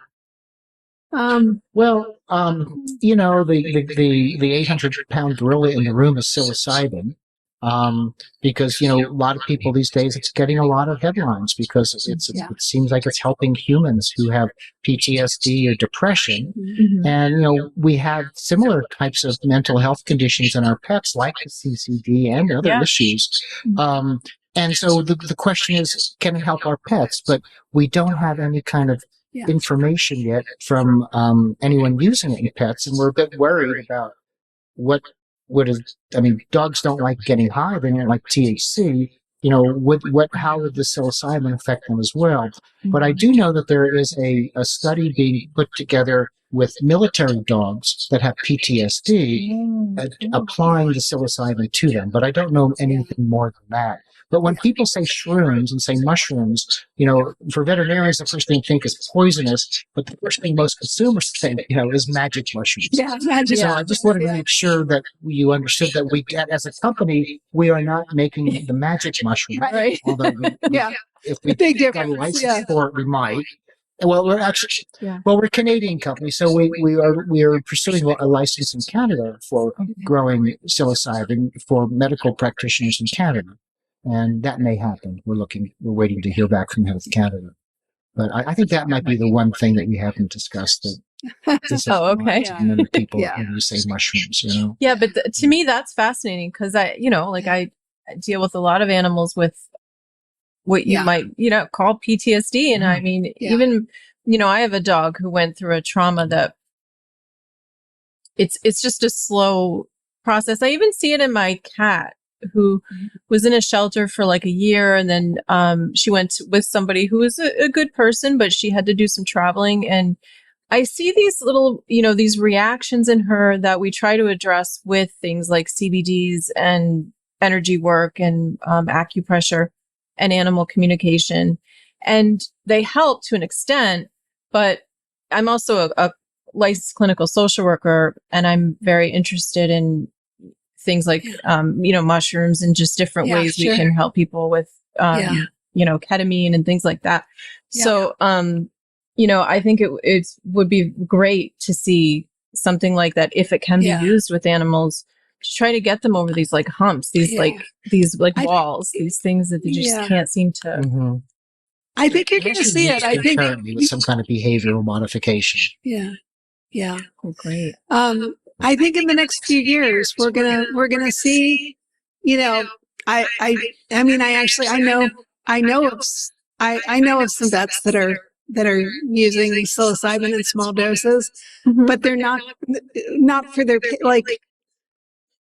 Well, the 800-pound gorilla in the room is psilocybin. Because, a lot of people these days, it's getting a lot of headlines because it seems like it's helping humans who have PTSD or depression. Mm-hmm. And, we have similar types of mental health conditions in our pets, like the CCD and other issues. And so the question is, can it help our pets? But we don't have any kind of information yet from anyone using it in pets. And we're a bit worried about dogs don't like getting high. They don't like THC. How would the psilocybin affect them as well? Mm-hmm. But I do know that there is a study being put together with military dogs that have PTSD, applying the psilocybin to them. But I don't know anything more than that. But when people say shrooms and say mushrooms, for veterinarians, the first thing they think is poisonous. But the first thing most consumers think, is magic mushrooms. Yeah, magic. So I just wanted to make sure that you understood that as a company, we are not making the magic mushroom. Right. Although if we got a license for it, we might. Well, we're actually, we're a Canadian company, so we are pursuing a license in Canada for growing psilocybin for medical practitioners in Canada. And that may happen. We're waiting to hear back from Health Canada. But I think that might be the one thing that we haven't discussed. Okay. And then people who say mushrooms, Yeah, but to me, that's fascinating because I deal with a lot of animals with what you Yeah. might, call PTSD. And I mean, Yeah. even, I have a dog who went through a trauma that it's just a slow process. I even see it in my cat who was in a shelter for like a year. And then, she went with somebody who was a good person, but she had to do some traveling. And I see these little, these reactions in her that we try to address with things like CBDs and energy work and acupressure and animal communication. And they help to an extent, but I'm also a licensed clinical social worker, and I'm very interested in things like, mushrooms and just different Yeah, ways sure. we can help people with, ketamine and things like that. Yeah. So, I think it would be great to see something like that if it can be Yeah. used with animals to try to get them over these like humps, these I- walls, these things that they just Yeah. can't seem to. Mm-hmm. I think you're going to see it. I think, currently with some kind of behavioral modification. yeah. Yeah. Oh, great. I think in the next few years, we're gonna see, I mean, I know of some vets that are using psilocybin in small doses, but they're not for their, like,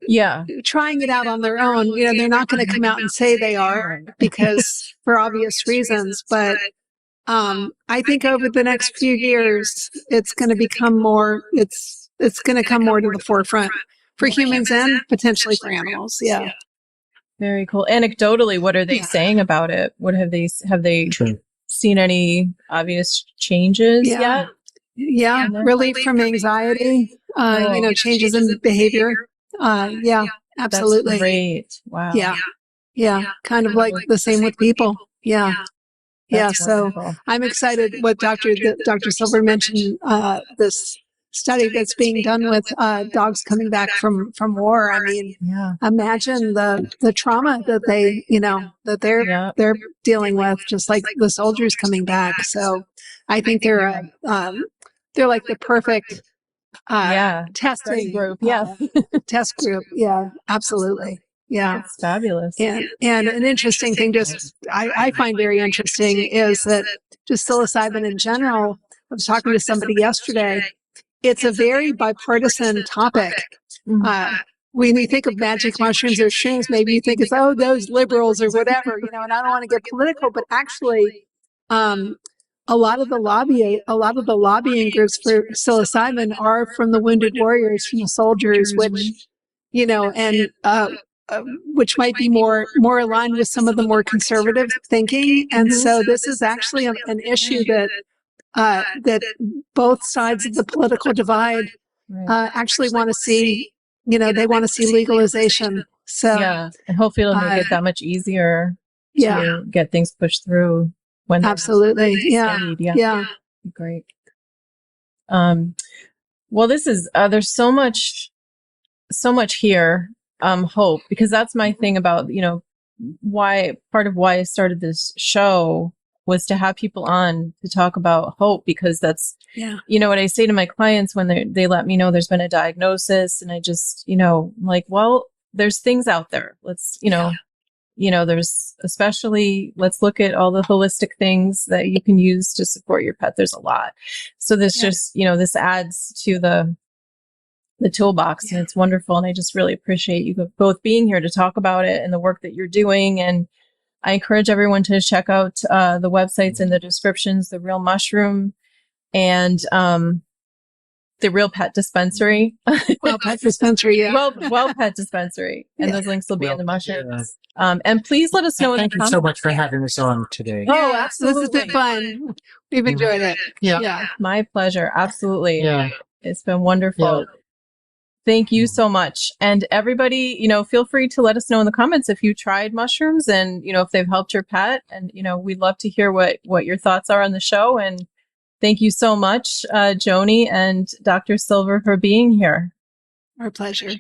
Yeah. trying it out on their own. They're not going to come out and say they are, because for obvious reasons, but I think over the next few years, it's going to become more, it's going to come more to the forefront for humans and potentially for animals. Yeah. Very cool. Anecdotally, what are they Yeah. saying about it? What have they True. seen any obvious changes Yeah. yet? Yeah. Relief from anxiety, changes in behavior. Yeah, absolutely. That's great. Wow. Yeah. Yeah. Kind of like the same with people. Yeah. Yeah. That's So wonderful. I'm excited what Dr. Silver mentioned, this study that's being done with dogs coming back from war. I mean, Yeah. imagine the trauma that they, that they're dealing with, just like the soldiers coming back. So I think they're like the perfect testing group. Yeah. test group. Yeah, absolutely. Yeah. That's fabulous. And an interesting thing, just I find very interesting, is that just psilocybin in general. I was talking to somebody yesterday. It's a very bipartisan topic. When you think of magic mushrooms or shrooms, maybe you think it's, oh, those liberals or whatever, and I don't want to get political, but actually, a lot of the lobbying groups for psilocybin are from the wounded warriors, from the soldiers, which, which might be more aligned with some of the more conservative thinking. And so this is actually an issue that both sides of the political divide actually want to see. They want to see legalization. So yeah, and hopefully it'll make it that much easier to get things pushed through when absolutely, yeah. Great. Well, this is there's so much here. Hope, because that's my thing about, part of why I started this show was to have people on to talk about hope, because that's, what I say to my clients when they let me know there's been a diagnosis, and I just, I'm like, well, there's things out there. Let's, there's especially, let's look at all the holistic things that you can use to support your pet. There's a lot. So this just, this adds to the toolbox, and it's wonderful. And I just really appreciate you both being here to talk about it and the work that you're doing. And I encourage everyone to check out the websites in the descriptions, The Real Mushroom and The Real Pet Dispensary. Well-Pet Dispensary, yeah. Well-Pet Dispensary. And those links will be in the mushrooms. And please let us know in the comments. Thank you so much for having us on today. Oh, absolutely. This has been fun. We've enjoyed it. Yeah. My pleasure. Absolutely. Yeah. It's been wonderful. Yeah. Thank you so much. And everybody, feel free to let us know in the comments if you tried mushrooms and, if they've helped your pet. And, we'd love to hear what your thoughts are on the show. And thank you so much, Joni and Dr. Silver, for being here. Our pleasure.